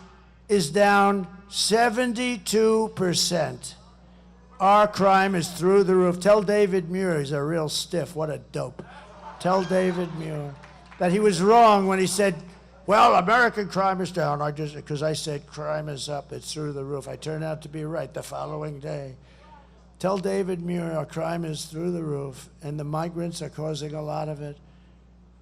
is down 72%. Our crime is through the roof. Tell David Muir, he's a real stiff, what a dope. Tell David Muir that he was wrong when he said, well, American crime is down. Because I said crime is up, it's through the roof. I turned out to be right the following day. Tell David Muir our crime is through the roof, and the migrants are causing a lot of it.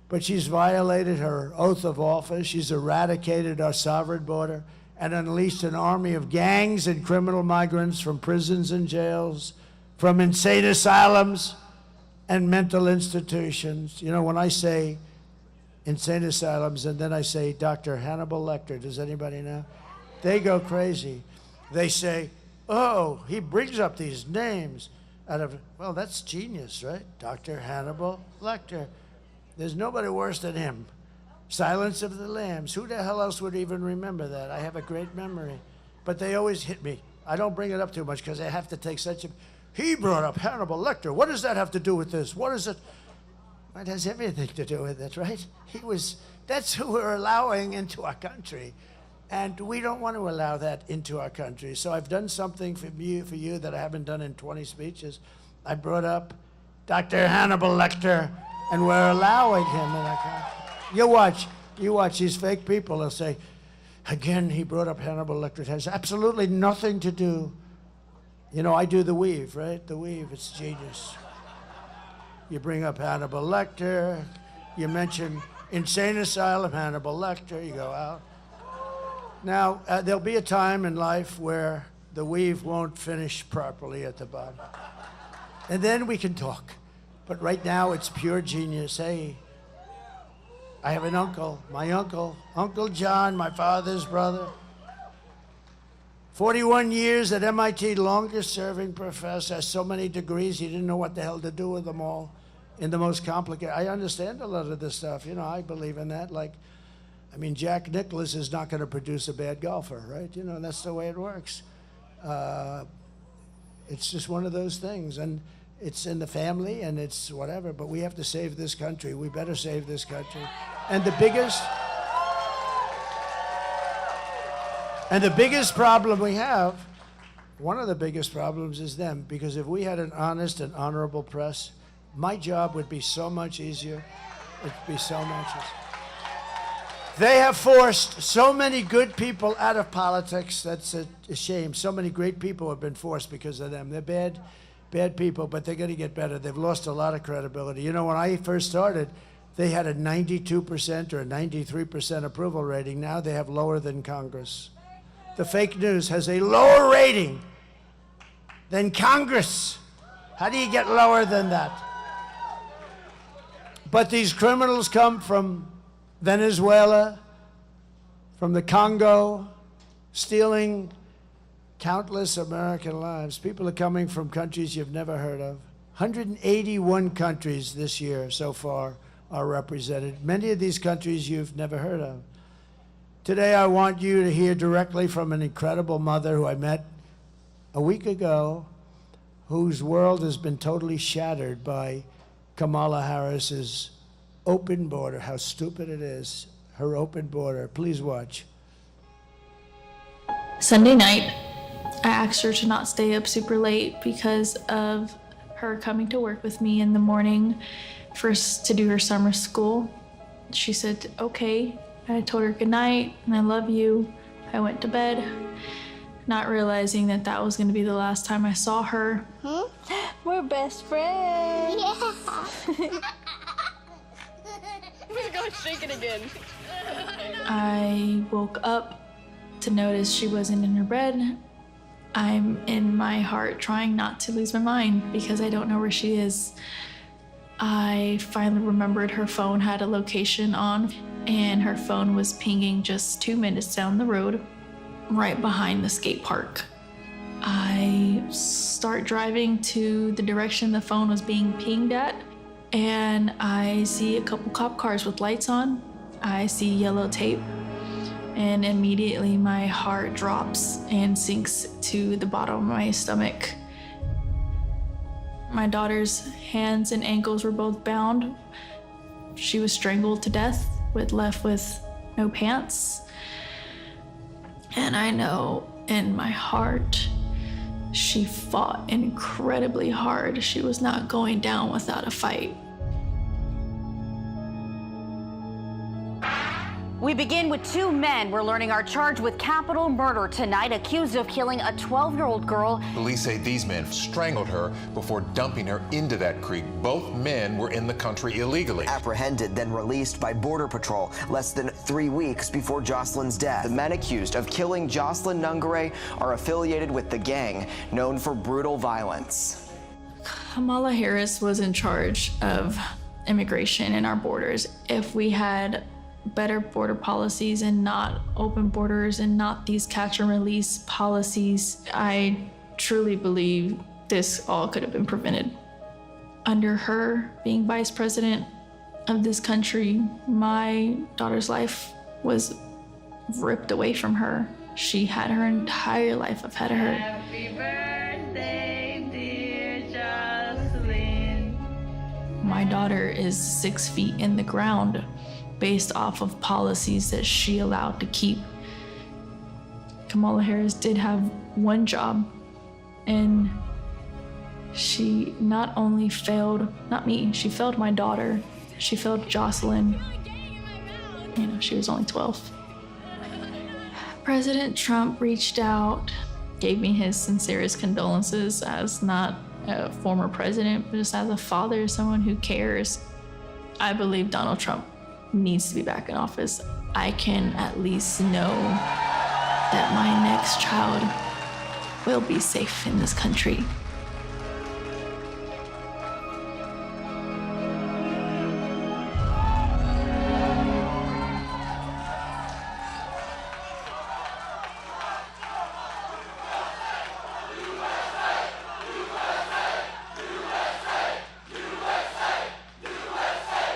But she's violated her oath of office. She's eradicated our sovereign border and unleashed an army of gangs and criminal migrants from prisons and jails, from insane asylums and mental institutions. You know, when I say insane asylums and then I say Dr. Hannibal Lecter, does anybody know? They go crazy. They say, oh, he brings up these names out of, well, that's genius, right? Dr. Hannibal Lecter. There's nobody worse than him. Silence of the Lambs. Who the hell else would even remember that? I have a great memory. But they always hit me. I don't bring it up too much because I have to take such a... He brought up Hannibal Lecter. What does that have to do with this? What is it? It has everything to do with it, right? That's who we're allowing into our country. And we don't want to allow that into our country. So I've done something for you that I haven't done in 20 speeches. I brought up Dr. Hannibal Lecter, and we're allowing him in our country. You watch these fake people. They'll say, again, he brought up Hannibal Lecter. It has absolutely nothing to do. You know, I do the weave, right? The weave, it's genius. You bring up Hannibal Lecter, you mention insane asylum, Hannibal Lecter, you go out. Now, there'll be a time in life where the weave won't finish properly at the bottom. And then we can talk. But right now, it's pure genius. Hey, I have an uncle, my uncle, Uncle John, my father's brother. 41 years at MIT, longest serving professor, has so many degrees, he didn't know what the hell to do with them all in the most complicated. I understand a lot of this stuff, you know, I believe in that. Like, I mean, Jack Nicklaus is not going to produce a bad golfer, right? You know, that's the way it works. It's just one of those things, and it's in the family, and it's whatever, but we have to save this country. We better save this country. And the biggest problem we have, one of the biggest problems is them, because if we had an honest and honorable press, my job would be so much easier. It'd be so much easier. They have forced so many good people out of politics. That's a shame. So many great people have been forced because of them. They're bad people, but they're going to get better. They've lost a lot of credibility. You know, when I first started, they had a 92% or a 93% approval rating. Now they have lower than Congress. The fake news has a lower rating than Congress. How do you get lower than that? But these criminals come from Venezuela, from the Congo, stealing countless American lives. People are coming from countries you've never heard of. 181 countries this year so far are represented. Many of these countries you've never heard of. Today, I want you to hear directly from an incredible mother who I met a week ago, whose world has been totally shattered by Kamala Harris's open border. How stupid it is, her open border. Please watch. Sunday night, I asked her to not stay up super late because of her coming to work with me in the morning to do her summer school. She said, okay. I told her good night and I love you. I went to bed, not realizing that that was going to be the last time I saw her. We're best friends. Yeah. We're going to shake it again. I woke up to notice she wasn't in her bed. I'm in my heart trying not to lose my mind because I don't know where she is. I finally remembered her phone had a location on, and her phone was pinging just 2 minutes down the road, right behind the skate park. I start driving to the direction the phone was being pinged at, and I see a couple cop cars with lights on. I see yellow tape, and immediately my heart drops and sinks to the bottom of my stomach. My daughter's hands and ankles were both bound. She was strangled to death, left with no pants. And I know in my heart, she fought incredibly hard. She was not going down without a fight. We begin with two men we're learning are charged with capital murder tonight, accused of killing a 12-year-old girl. Police say these men strangled her before dumping her into that creek. Both men were in the country illegally. Apprehended, then released by Border Patrol less than 3 weeks before Jocelyn's death. The men accused of killing Jocelyn Nungare are affiliated with the gang known for brutal violence. Kamala Harris was in charge of immigration and our borders. If we had better border policies and not open borders and not these catch and release policies, I truly believe this all could have been prevented. Under her being vice president of this country, my daughter's life was ripped away from her. She had her entire life ahead of her. Happy birthday, dear Jocelyn. My daughter is 6 feet in the ground based off of policies that she allowed to keep. Kamala Harris did have one job, and she not only failed, not me, she failed my daughter. She failed Jocelyn. You know, she was only 12. President Trump reached out, gave me his sincerest condolences as not a former president, but just as a father, someone who cares. I believe Donald Trump needs to be back in office. I can at least know that my next child will be safe in this country.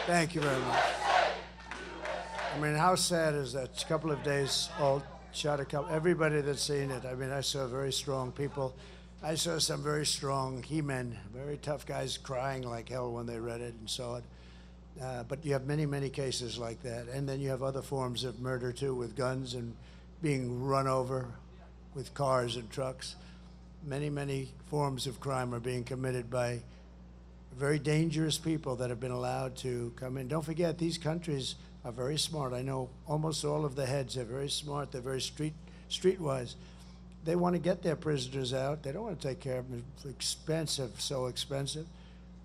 Thank you very much. I mean, how sad is that? A couple of days old, shot a couple, everybody that's seen it. I mean, I saw very strong people. I saw some very strong he-men, very tough guys crying like hell when they read it and saw it. But you have many, many cases like that. And then you have other forms of murder too, with guns and being run over with cars and trucks. Many, many forms of crime are being committed by very dangerous people that have been allowed to come in. Don't forget, these countries are very smart. I know almost all of the heads are very smart. They're very streetwise. They want to get their prisoners out. They don't want to take care of them. It's expensive, so expensive.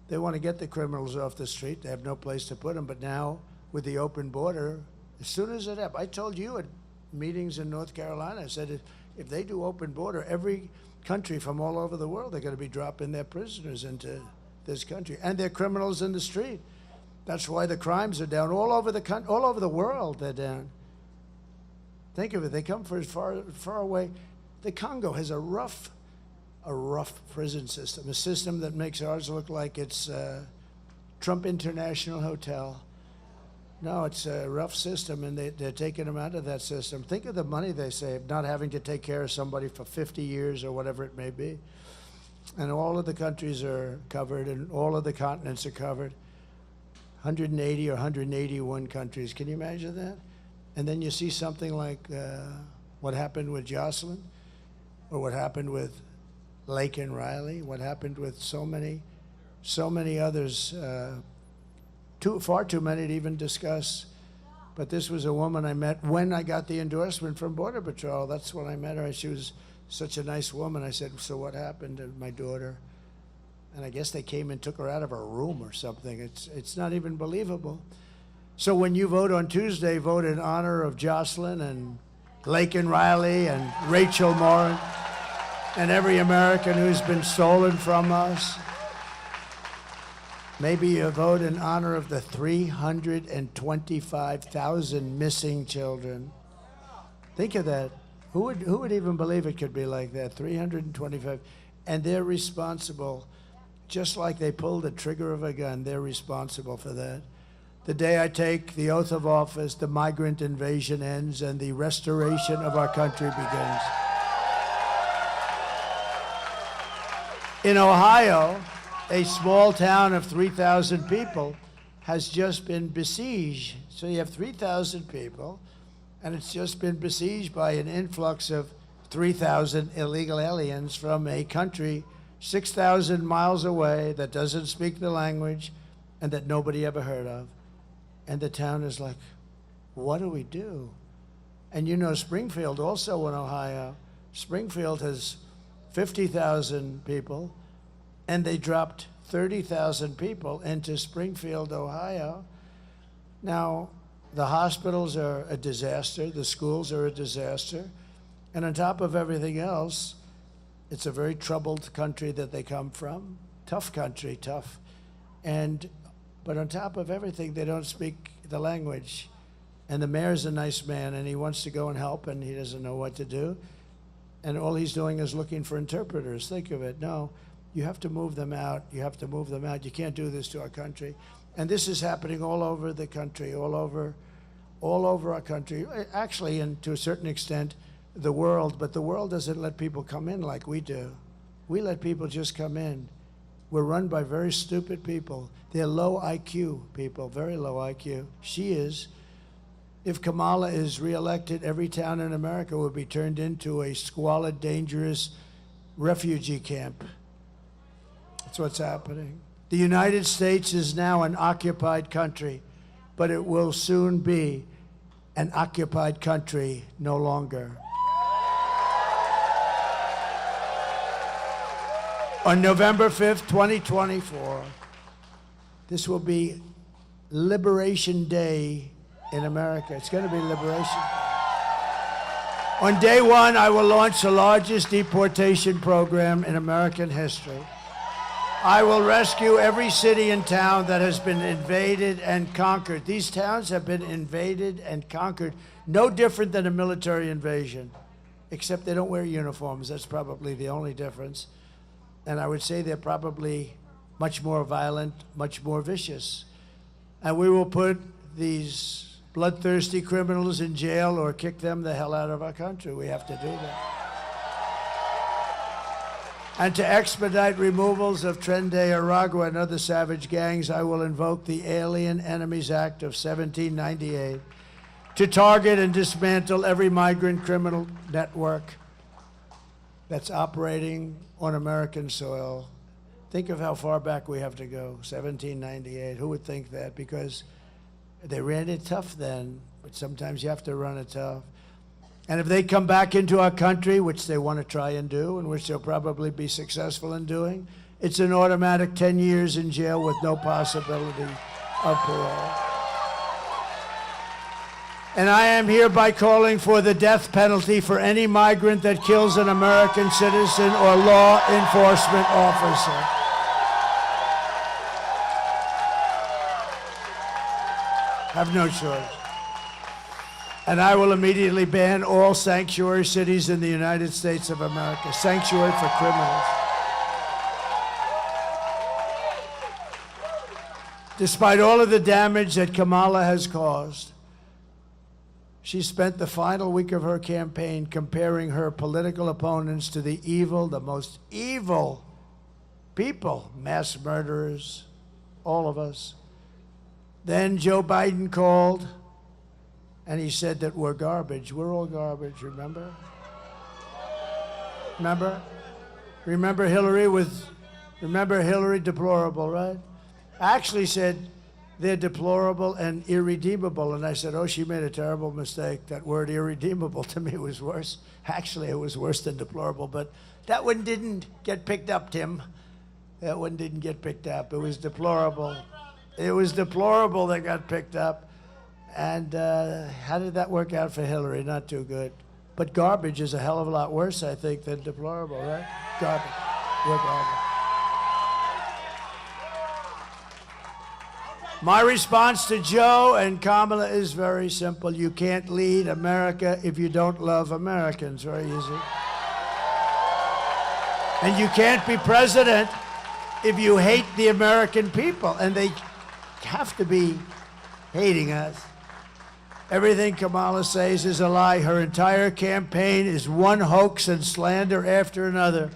They want to get the criminals off the street. They have no place to put them. But now, with the open border, as soon as it happens, I told you at meetings in North Carolina, I said, if they do open border, every country from all over the world, they're going to be dropping their prisoners into this country, and they're criminals in the street. That's why the crimes are down all over the world. They're down. Think of it. They come from as far away. The Congo has a rough prison system, a system that makes ours look like it's Trump International Hotel. No, it's a rough system, and they're taking them out of that system. Think of the money they save, not having to take care of somebody for 50 years or whatever it may be. And all of the countries are covered, and all of the continents are covered. 180 or 181 countries. Can you imagine that? And then you see something like what happened with Jocelyn, or what happened with Lake and Riley, what happened with so many others. Far too many to even discuss. But this was a woman I met when I got the endorsement from Border Patrol. That's when I met her. She was such a nice woman. I said, so what happened to my daughter? And I guess they came and took her out of her room or something. It's not even believable. So when you vote on Tuesday, vote in honor of Jocelyn and Lake and Riley and Rachel Morin and every American who's been stolen from us. Maybe you vote in honor of the 325,000 missing children. Think of that. Who would even believe it could be like that? 325, and they're responsible, just like they pulled the trigger of a gun. They're responsible for that. The day I take the oath of office, the migrant invasion ends and the restoration of our country begins. In Ohio, a small town of 3,000 people has just been besieged. So you have 3,000 people, and it's just been besieged by an influx of 3,000 illegal aliens from a country 6,000 miles away that doesn't speak the language and that nobody ever heard of. And the town is like, what do we do? And you know, Springfield, also in Ohio, Springfield has 50,000 people, and they dropped 30,000 people into Springfield, Ohio. Now, the hospitals are a disaster, the schools are a disaster, and on top of everything else, it's a very troubled country that they come from. Tough country, tough. But on top of everything, they don't speak the language. And the mayor's a nice man, and he wants to go and help, and he doesn't know what to do. And all he's doing is looking for interpreters. Think of it. No, you have to move them out. You have to move them out. You can't do this to our country. And this is happening all over the country, all over our country. Actually, and to a certain extent, the world. But the world doesn't let people come in like we do. We let people just come in. We're run by very stupid people. They're low IQ people, very low IQ. She is. If Kamala is reelected, every town in America will be turned into a squalid, dangerous refugee camp. That's what's happening. The United States is now an occupied country, but it will soon be an occupied country no longer. On November 5th, 2024, this will be Liberation Day in America. It's going to be Liberation. On day one, I will launch the largest deportation program in American history. I will rescue every city and town that has been invaded and conquered. These towns have been invaded and conquered, no different than a military invasion, except they don't wear uniforms. That's probably the only difference. And I would say they're probably much more violent, much more vicious. And we will put these bloodthirsty criminals in jail or kick them the hell out of our country. We have to do that. And to expedite removals of Tren de Aragua and other savage gangs, I will invoke the Alien Enemies Act of 1798 to target and dismantle every migrant criminal network that's operating on American soil. Think of how far back we have to go, 1798. Who would think that? Because they ran it tough then, but sometimes you have to run it tough. And if they come back into our country, which they want to try and do, and which they'll probably be successful in doing, it's an automatic 10 years in jail with no possibility of parole. And I am hereby calling for the death penalty for any migrant that kills an American citizen or law enforcement officer. Have no choice. And I will immediately ban all sanctuary cities in the United States of America. Sanctuary for criminals. Despite all of the damage that Kamala has caused, she spent the final week of her campaign comparing her political opponents to the evil, the most evil people, mass murderers, all of us. Then Joe Biden called, and he said that we're garbage. We're all garbage, remember? Remember Hillary deplorable, right? I actually said they're deplorable and irredeemable, and I said, oh, she made a terrible mistake. That word irredeemable to me was worse. Actually, it was worse than deplorable, but that one didn't get picked up, Tim. That one didn't get picked up. It was deplorable. It was deplorable that got picked up. And how did that work out for Hillary? Not too good. But garbage is a hell of a lot worse, I think, than deplorable, right? Garbage. We're garbage. My response to Joe and Kamala is very simple. You can't lead America if you don't love Americans. Very easy. And you can't be president if you hate the American people. And they have to be hating us. Everything Kamala says is a lie. Her entire campaign is one hoax and slander after another.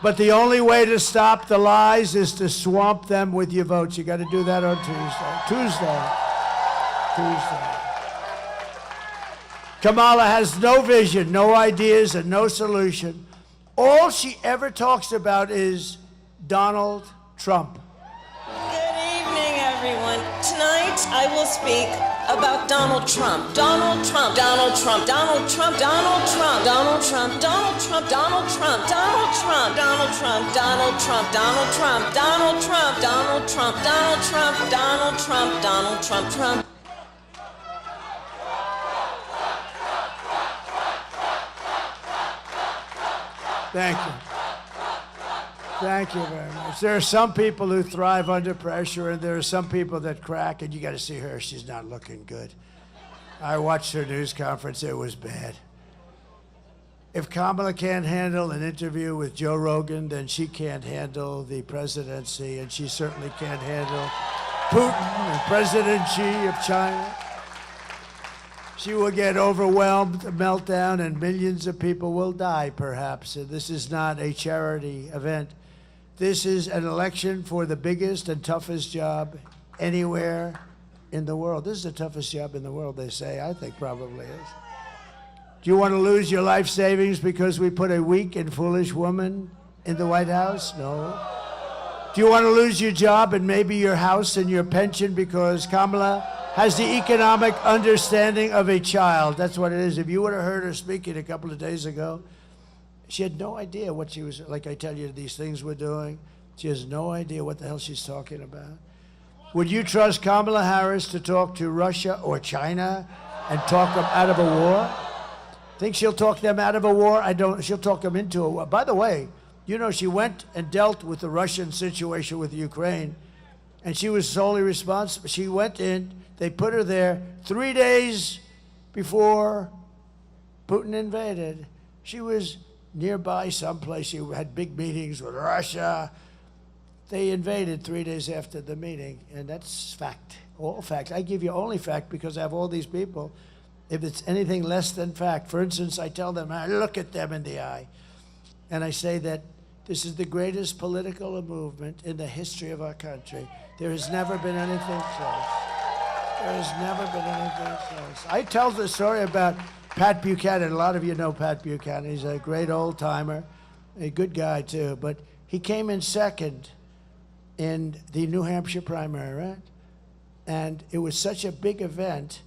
But the only way to stop the lies is to swamp them with your votes. You got to do that on Tuesday. Kamala has no vision, no ideas, and no solution. All she ever talks about is Donald Trump. Good evening, everyone. Tonight, I will speak about Donald Trump. Donald Trump. Donald Trump. Donald Trump. Donald Trump. Donald Trump. Donald Trump. Donald Trump. Donald Trump. Donald Trump. Donald Trump. Donald Trump. Donald Trump. Donald Trump. Donald Trump. Donald Trump. Donald Trump. Trump. Thank you. Thank you very much. There are some people who thrive under pressure, and there are some people that crack, and you got to see her. She's not looking good. I watched her news conference. It was bad. If Kamala can't handle an interview with Joe Rogan, then she can't handle the presidency, and she certainly can't handle Putin and President Xi of China. She will get overwhelmed, a meltdown, and millions of people will die, perhaps. And this is not a charity event. This is an election for the biggest and toughest job anywhere in the world. This is the toughest job in the world, they say. I think probably is. Do you want to lose your life savings because we put a weak and foolish woman in the White House? No. Do you want to lose your job and maybe your house and your pension because Kamala has the economic understanding of a child? That's what it is. If you would have heard her speaking a couple of days ago, she had no idea what she was, like I tell you, these things we're doing. She has no idea what the hell she's talking about. Would you trust Kamala Harris to talk to Russia or China and talk them out of a war? Think she'll talk them out of a war? I don't. She'll talk them into a war. By the way, you know, she went and dealt with the Russian situation with Ukraine, and she was solely responsible. She went in, they put her there 3 days before Putin invaded. She was nearby someplace. She had big meetings with Russia. They invaded 3 days after the meeting, and that's fact, all fact. I give you only fact because I have all these people. If it's anything less than fact, for instance, I tell them, I look at them in the eye, and I say that this is the greatest political movement in the history of our country. There has never been anything close. There has never been anything close. I tell the story about Pat Buchanan. A lot of you know Pat Buchanan. He's a great old timer, a good guy too. But he came in second in the New Hampshire primary, right? And it was such a big event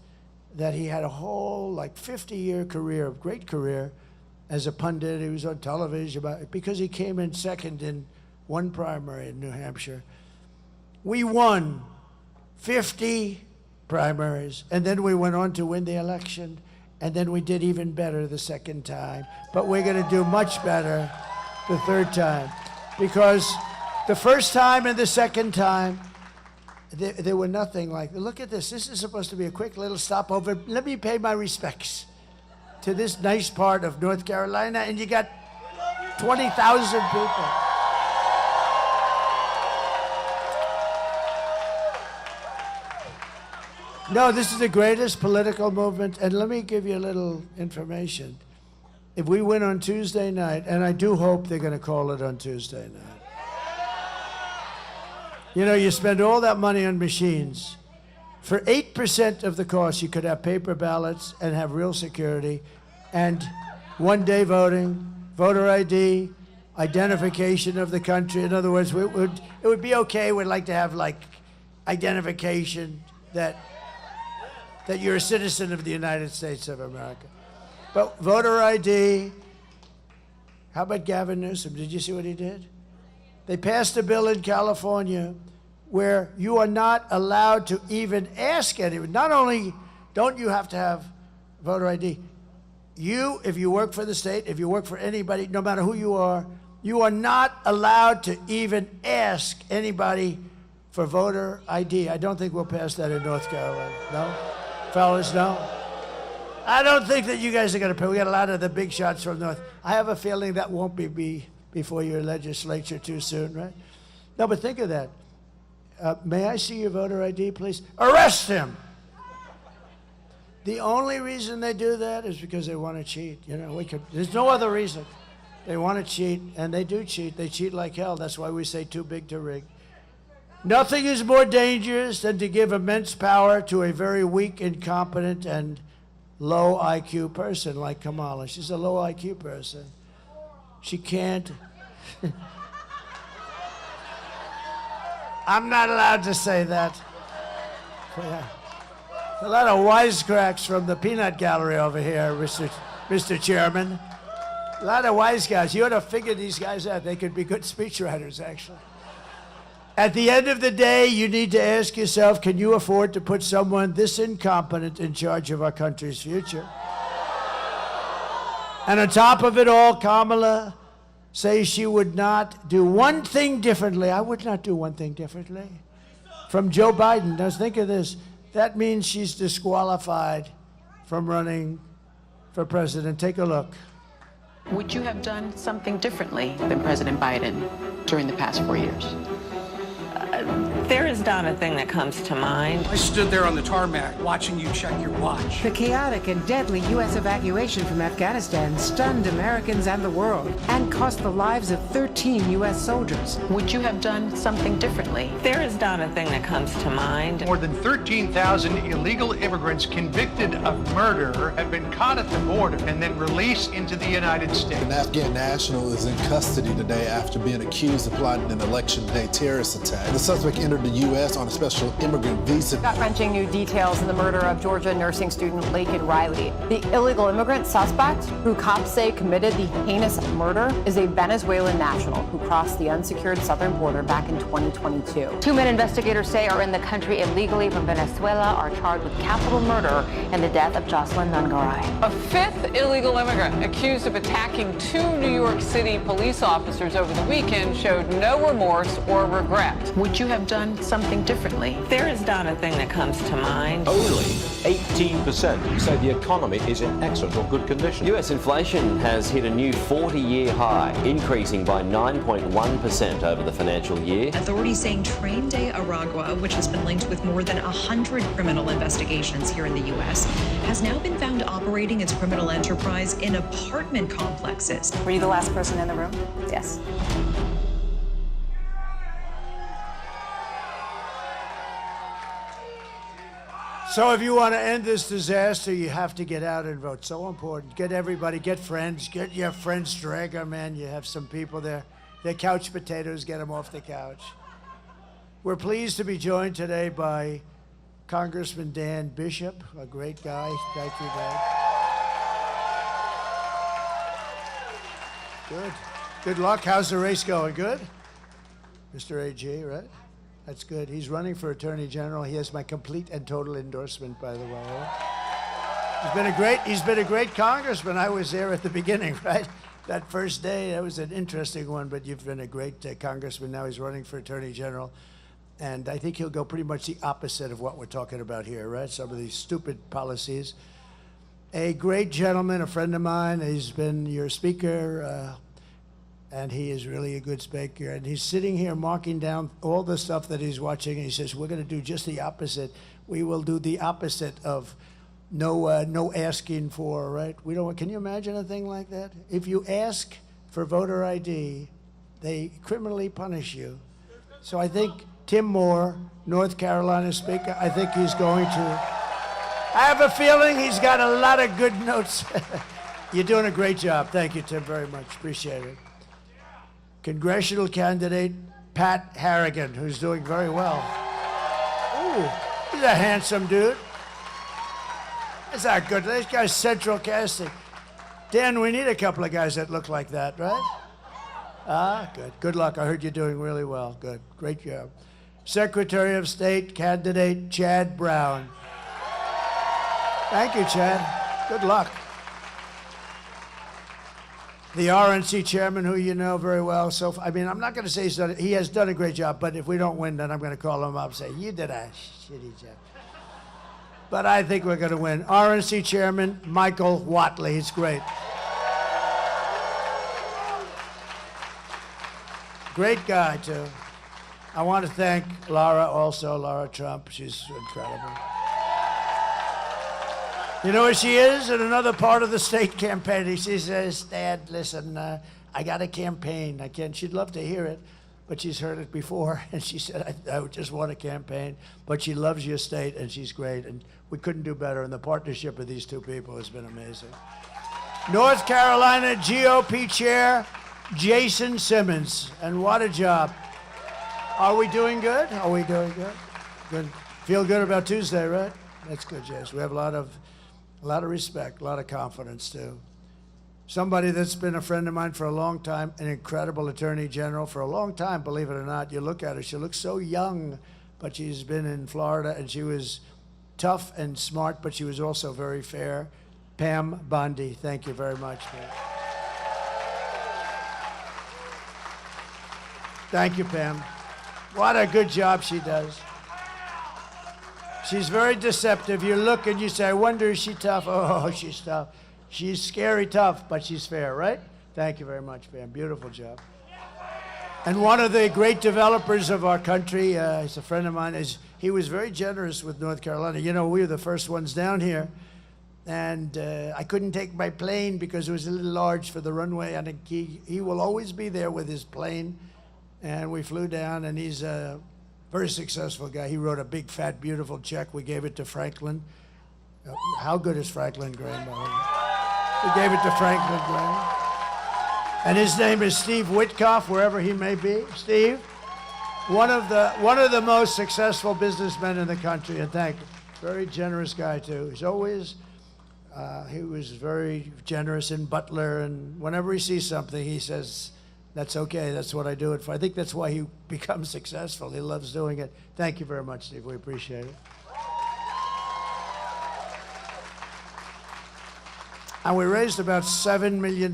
that he had a whole, like, 50-year career, great career, as a pundit. He was on television because he came in second in one primary in New Hampshire. We won 50 primaries, and then we went on to win the election, and then we did even better the second time. But we're going to do much better the third time, because the first time and the second time, there were nothing like, look at this. This is supposed to be a quick little stopover. Let me pay my respects to this nice part of North Carolina, and you got 20,000 people. No, this is the greatest political movement, and let me give you a little information. If we win on Tuesday night, and I do hope they're going to call it on Tuesday night. You know, you spend all that money on machines. For 8% of the cost, you could have paper ballots and have real security, and one-day voting, voter ID, identification of the country. In other words, it would be okay. We'd like to have, like, identification that you're a citizen of the United States of America. But voter ID, how about Gavin Newsom? Did you see what he did? They passed a bill in California where you are not allowed to even ask anyone. Not only don't you have to have voter ID, you, if you work for the state, if you work for anybody, no matter who you are not allowed to even ask anybody for voter ID. I don't think we'll pass that in North Carolina. No? Fellas, no? I don't think that you guys are going to pay. We got a lot of the big shots from North. I have a feeling that won't be before your legislature too soon, right? No, but think of that. May I see your voter ID, please? Arrest him! The only reason they do that is because they want to cheat. You know, there's no other reason. They want to cheat, and they do cheat. They cheat like hell. That's why we say too big to rig. Nothing is more dangerous than to give immense power to a very weak, incompetent, and low IQ person like Kamala. She's a low IQ person. She can't. I'm not allowed to say that. A lot of wisecracks from the peanut gallery over here, Mr. Chairman. A lot of wise guys. You ought to figure these guys out. They could be good speechwriters, actually. At the end of the day, you need to ask yourself, can you afford to put someone this incompetent in charge of our country's future? And on top of it all, Kamala say she would not do one thing differently. I would not do one thing differently. From Joe Biden, now think of this. That means she's disqualified from running for president. Take a look. Would you have done something differently than President Biden during the past 4 years? There is not a thing that comes to mind. I stood there on the tarmac watching you check your watch. The chaotic and deadly U.S. evacuation from Afghanistan stunned Americans and the world and cost the lives of 13 U.S. soldiers. Would you have done something differently? There is not a thing that comes to mind. More than 13,000 illegal immigrants convicted of murder have been caught at the border and then released into the United States. An Afghan national is in custody today after being accused of plotting an election day terrorist attack. The suspect entered the U.S. on a special immigrant visa. Gut-wrenching new details in the murder of Georgia nursing student Laken Riley. The illegal immigrant suspect, who cops say committed the heinous murder, is a Venezuelan national who crossed the unsecured southern border back in 2022. 2 men investigators say are in the country illegally from Venezuela are charged with capital murder in the death of Jocelyn Nungaray. A 5th illegal immigrant accused of attacking 2 New York City police officers over the weekend showed no remorse or regret. Would you have done something differently? There is not a thing that comes to mind. Only 18% say the economy is in excellent or good condition. US inflation has hit a new 40-year high, increasing by 9.1% over the financial year. Authorities saying Train de Aragua, which has been linked with more than 100 criminal investigations here in the U.S., has now been found operating its criminal enterprise in apartment complexes. Were you the last person in the room? Yes. So if you want to end this disaster, you have to get out and vote. So important. Get everybody, get friends, get your friends, drag them in. You have some people there. They're couch potatoes, get them off the couch. We're pleased to be joined today by Congressman Dan Bishop, a great guy. Thank you, Dan. Good. Good luck. How's the race going? Good? Mr. AG, right? That's good. He's running for Attorney General. He has my complete and total endorsement, by the way. He's been a great congressman. I was there at the beginning, right? That first day, that was an interesting one, but you've been a great congressman. Now he's running for Attorney General. And I think he'll go pretty much the opposite of what we're talking about here, right? Some of these stupid policies. A great gentleman, a friend of mine. He's been your speaker, and he is really a good speaker. And he's sitting here marking down all the stuff that he's watching, and he says, we're going to do just the opposite. We will do the opposite of no asking for, right? We don't. Can you imagine a thing like that? If you ask for voter ID, they criminally punish you. So I think Tim Moore, North Carolina Speaker, I think he's going to. I have a feeling he's got a lot of good notes. You're doing a great job. Thank you, Tim, very much. Appreciate it. Congressional candidate Pat Harrigan, who's doing very well. Ooh, he's a handsome dude. That's not good. This guy's central casting. Dan, we need a couple of guys that look like that, right? Ah, good. Good luck. I heard you're doing really well. Good. Great job. Secretary of State candidate Chad Brown. Thank you, Chad. Good luck. The RNC chairman, who you know very well. So, I mean, I'm not going to say he has done a great job, but if we don't win, then I'm going to call him up and say, you did a shitty job. But I think we're going to win. RNC chairman Michael Whatley. He's great. Great guy, too. I want to thank Laura also, Laura Trump. She's incredible. You know where she is? In another part of the state campaign. She says, Dad, listen, I got a campaign. I can't. She'd love to hear it, but she's heard it before. And she said, I just want a campaign. But she loves your state, and she's great. And we couldn't do better. And the partnership of these two people has been amazing. North Carolina GOP Chair Jason Simmons. And what a job. Are we doing good? Are we doing good? Good. Feel good about Tuesday, right? That's good, Jason. We have a lot of respect, a lot of confidence, too. Somebody that's been a friend of mine for a long time, an incredible attorney general for a long time, believe it or not. You look at her, she looks so young, but she's been in Florida, and she was tough and smart, but she was also very fair. Pam Bondi, thank you very much, Pam. Thank you, Pam. What a good job she does. She's very deceptive. You look and you say, I wonder, is she tough? Oh, she's tough. She's scary tough, but she's fair, right? Thank you very much, Pam. Beautiful job. And one of the great developers of our country, he's a friend of mine, he was very generous with North Carolina. You know, we were the first ones down here, and I couldn't take my plane because it was a little large for the runway. I think he will always be there with his plane. And we flew down, and he's a very successful guy. He wrote a big, fat, beautiful check. We gave it to Franklin. How good is Franklin Graham? We gave it to Franklin Graham. And his name is Steve Witkoff, wherever he may be. Steve, one of the most successful businessmen in the country, and thank you. Very generous guy too. He's always he was very generous in Butler, and whenever he sees something, he says, "That's okay. That's what I do it for." I think that's why he becomes successful. He loves doing it. Thank you very much, Steve. We appreciate it. And we raised about $7 million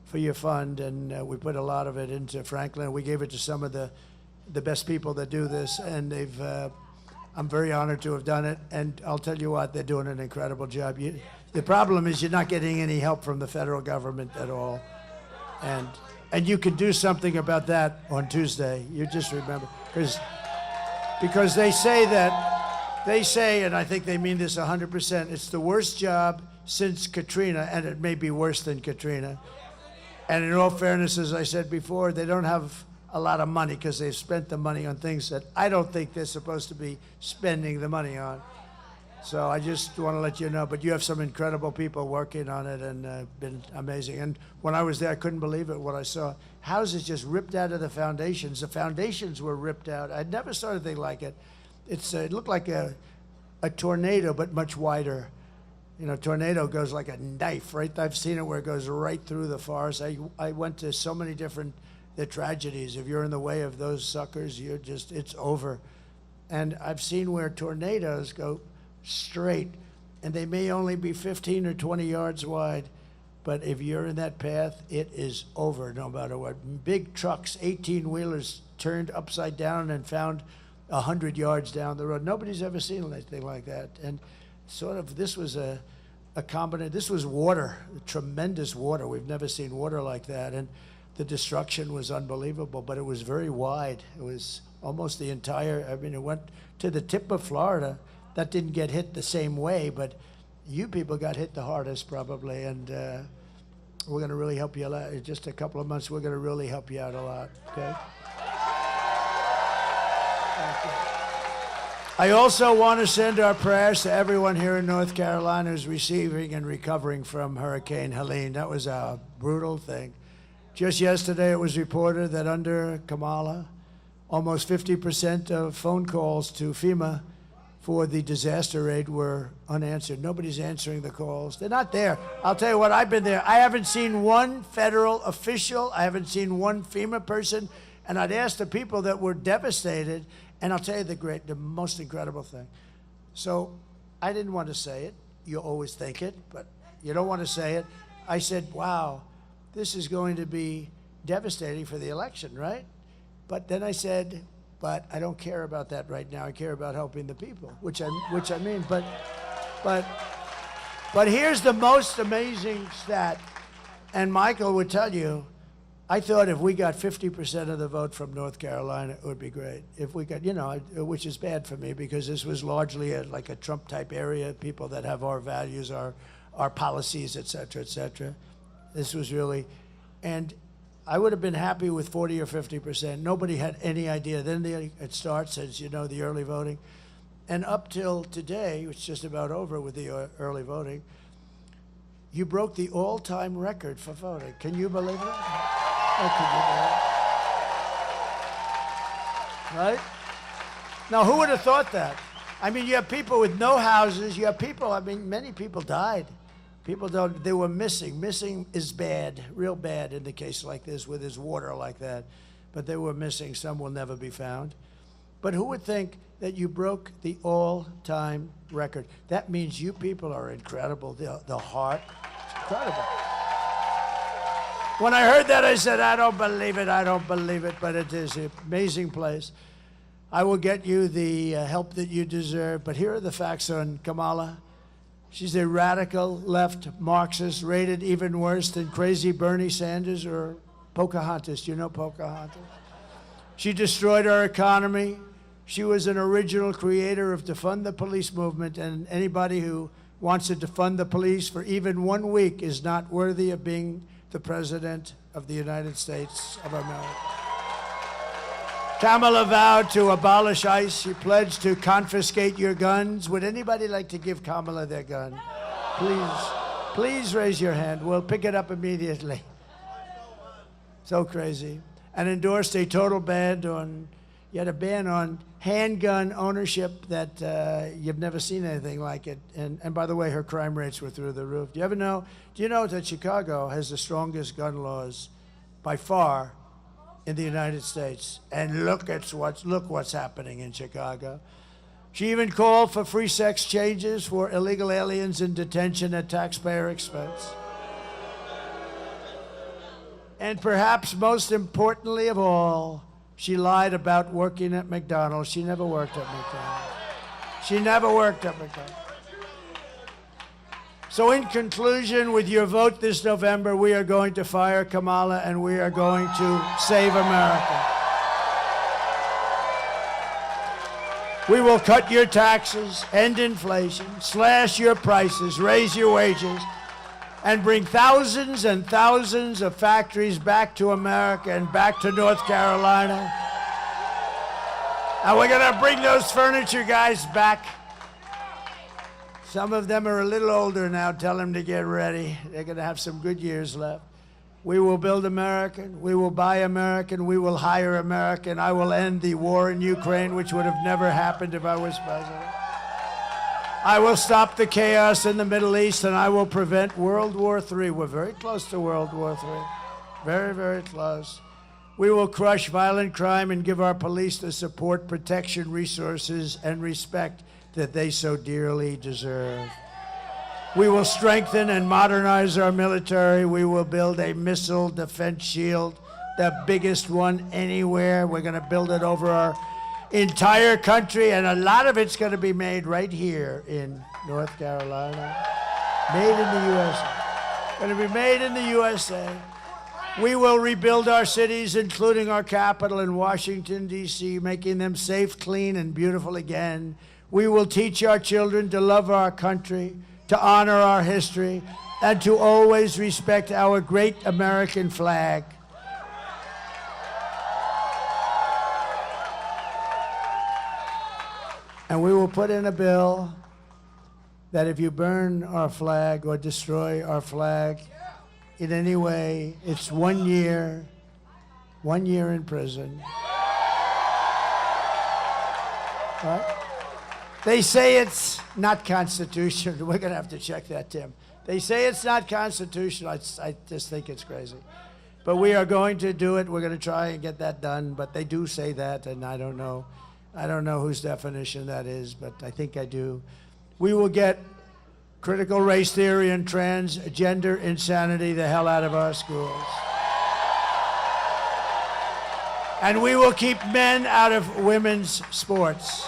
for your fund, and we put a lot of it into Franklin. We gave it to some of the best people that do this, and I'm very honored to have done it. And I'll tell you what, they're doing an incredible job. The problem is you're not getting any help from the federal government at all, and you can do something about that on Tuesday. You just remember, because they say that. They say, and I think they mean this 100%, it's the worst job since Katrina, and it may be worse than Katrina. And in all fairness, as I said before, they don't have a lot of money because they've spent the money on things that I don't think they're supposed to be spending the money on. So I just want to let you know, but you have some incredible people working on it, and been amazing. And when I was there, I couldn't believe it, what I saw. Houses just ripped out of the foundations. The foundations were ripped out. I'd never saw anything like it. It looked like a tornado, but much wider. You know, tornado goes like a knife, right? I've seen it where it goes right through the forest. I went to so many different tragedies. If you're in the way of those suckers, it's over. And I've seen where tornadoes go straight, and they may only be 15 or 20 yards wide, but if you're in that path, it is over no matter what. Big trucks, 18-wheelers turned upside down and found 100 yards down the road. Nobody's ever seen anything like that. And sort of this was a combination. This was water, tremendous water. We've never seen water like that. And the destruction was unbelievable, but it was very wide. It was almost the entire, it went to the tip of Florida. That didn't get hit the same way, but you people got hit the hardest probably. And we're going to really help you out. In just a couple of months, we're going to really help you out a lot, okay? I also want to send our prayers to everyone here in North Carolina who's receiving and recovering from Hurricane Helene. That was a brutal thing. Just yesterday, it was reported that under Kamala, almost 50% of phone calls to FEMA for the disaster aid were unanswered. Nobody's answering the calls. They're not there. I'll tell you what, I've been there. I haven't seen one federal official. I haven't seen one FEMA person. And I'd asked the people that were devastated, and I'll tell you the most incredible thing. So I didn't want to say it. You always think it, but you don't want to say it. I said, wow, this is going to be devastating for the election, right? But then I said, but I don't care about that right now. I care about helping the people, which I mean. But here's the most amazing stat, and Michael would tell you, I thought if we got 50% of the vote from North Carolina, it would be great. If we got, which is bad for me because this was largely like a Trump-type area, people that have our values, our policies, et cetera, et cetera. This was really, and I would have been happy with 40 or 50%. Nobody had any idea. Then it starts, as you know, the early voting. And up till today, it's just about over with the early voting, you broke the all-time record for voting. Can you believe it? Right? Now, who would have thought that? I mean, you have people with no houses. You have people, many people died. People they were missing. Missing is bad, real bad in the case like this, with his water like that. But they were missing. Some will never be found. But who would think that you broke the all-time record? That means you people are incredible. The heart, it's incredible. When I heard that, I said, I don't believe it, I don't believe it, but it is an amazing place. I will get you the help that you deserve, but here are the facts on Kamala. She's a radical left Marxist, rated even worse than crazy Bernie Sanders or Pocahontas. Do you know Pocahontas? She destroyed our economy. She was an original creator of defund the police movement, and anybody who wants to defund the police for even 1 week is not worthy of being the President of the United States of America. Kamala vowed to abolish ICE. She pledged to confiscate your guns. Would anybody like to give Kamala their gun? Please raise your hand. We'll pick it up immediately. So crazy. And endorsed a total ban on, a ban on handgun ownership that you've never seen anything like it. And by the way, her crime rates were through the roof. Do you know that Chicago has the strongest gun laws by far in the United States? And look what's happening in Chicago. She even called for free sex changes for illegal aliens in detention at taxpayer expense. And perhaps most importantly of all, she lied about working at McDonald's. She never worked at McDonald's. She never worked at McDonald's. So in conclusion, with your vote this November, we are going to fire Kamala and we are going to save America. We will cut your taxes, end inflation, slash your prices, raise your wages, and bring thousands and thousands of factories back to America and back to North Carolina. And we're going to bring those furniture guys back. Some of them are a little older now. Tell them to get ready. They're going to have some good years left. We will build American. We will buy American. We will hire American. I will end the war in Ukraine, which would have never happened if I was president. I will stop the chaos in the Middle East, and I will prevent World War III. We're very close to World War III. Very, very close. We will crush violent crime and give our police the support, protection, resources, and respect that they so dearly deserve. We will strengthen and modernize our military. We will build a missile defense shield, the biggest one anywhere. We're going to build it over our entire country, and a lot of it's going to be made right here in North Carolina. Made in the USA. Going to be made in the USA. We will rebuild our cities, including our capital in Washington, D.C., making them safe, clean, and beautiful again. We will teach our children to love our country, to honor our history, and to always respect our great American flag. And we will put in a bill that if you burn our flag or destroy our flag in any way, it's 1 year in prison. Right? They say it's not constitutional. We're going to have to check that, Tim. They say it's not constitutional. I just think it's crazy. But we are going to do it. We're going to try and get that done. But they do say that, and I don't know whose definition that is, but I think I do. We will get critical race theory and transgender insanity the hell out of our schools. And we will keep men out of women's sports.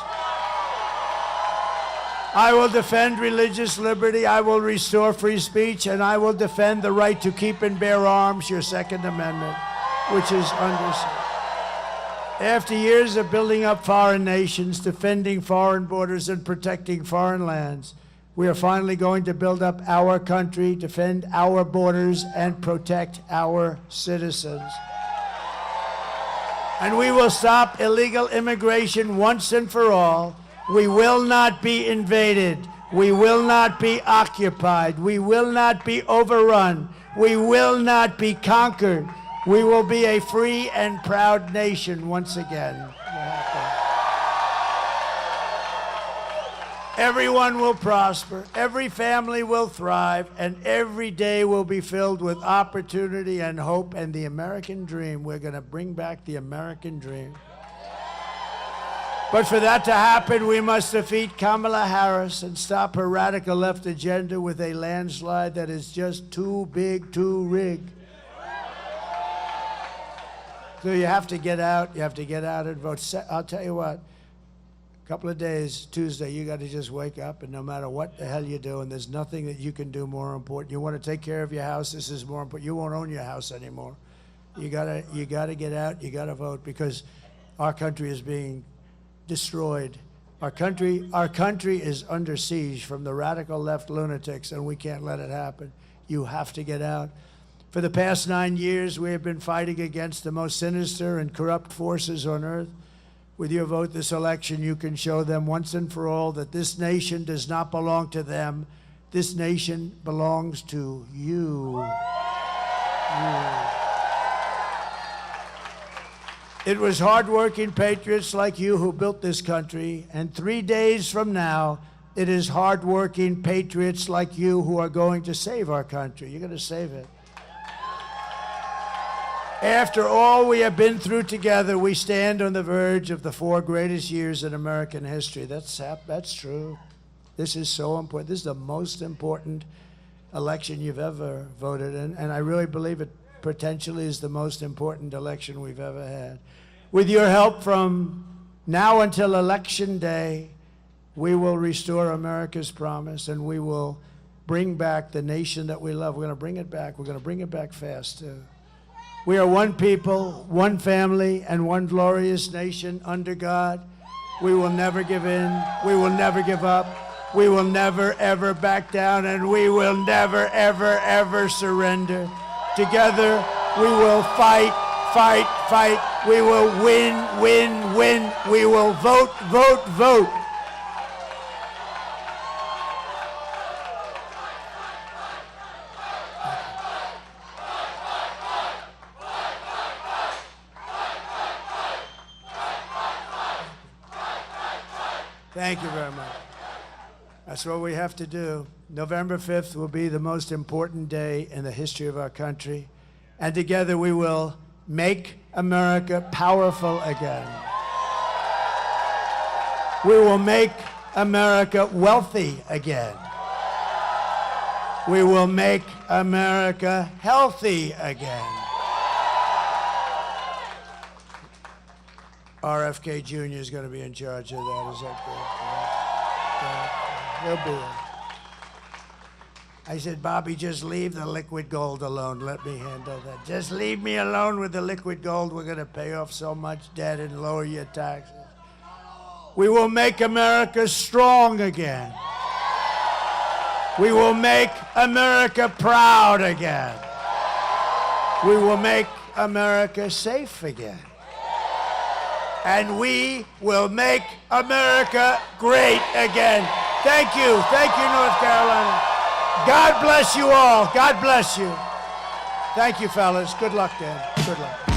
I will defend religious liberty. I will restore free speech, and I will defend the right to keep and bear arms, your Second Amendment, which is understood. After years of building up foreign nations, defending foreign borders, and protecting foreign lands, we are finally going to build up our country, defend our borders, and protect our citizens. And we will stop illegal immigration once and for all. We will not be invaded. We will not be occupied. We will not be overrun. We will not be conquered. We will be a free and proud nation once again. Everyone will prosper, every family will thrive, and every day will be filled with opportunity and hope and the American dream. We're going to bring back the American dream. But for that to happen, we must defeat Kamala Harris and stop her radical left agenda with a landslide that is just too big to rig. So you have to get out. You have to get out and vote. I'll tell you what. A couple of days, Tuesday, you got to just wake up, and no matter what the hell you're doing, there's nothing that you can do more important. You want to take care of your house. This is more important. You won't own your house anymore. You gotta get out. You gotta vote, because our country is being destroyed. Our country is under siege from the radical left lunatics, and we can't let it happen. You have to get out. For the past 9 years, we have been fighting against the most sinister and corrupt forces on earth. With your vote this election, you can show them once and for all that this nation does not belong to them. This nation belongs to you. It was hardworking patriots like you who built this country, and 3 days from now, it is hardworking patriots like you who are going to save our country. You're going to save it. After all we have been through together, we stand on the verge of the 4 greatest years in American history. That's true. This is so important. This is the most important election you've ever voted in, and I really believe it potentially is the most important election we've ever had. With your help from now until Election Day, we will restore America's promise, and we will bring back the nation that we love. We're going to bring it back. We're going to bring it back fast, too. We are one people, one family, and one glorious nation under God. We will never give in. We will never give up. We will never, ever back down, and we will never, ever, ever surrender. Together, we will fight, fight, fight. We will win, win, win. We will vote, vote, vote. Thank you very much. That's what we have to do. November 5th will be the most important day in the history of our country. And together we will make America powerful again. We will make America wealthy again. We will make America healthy again. RFK Jr. is going to be in charge of that. Is that good? He'll be in. I said, Bobby, just leave the liquid gold alone. Let me handle that. Just leave me alone with the liquid gold. We're going to pay off so much debt and lower your taxes. We will make America strong again. We will make America proud again. We will make America safe again. And we will make America great again. Thank you. Thank you, North Carolina. God bless you all. God bless you. Thank you, fellas. Good luck, Dan. Good luck.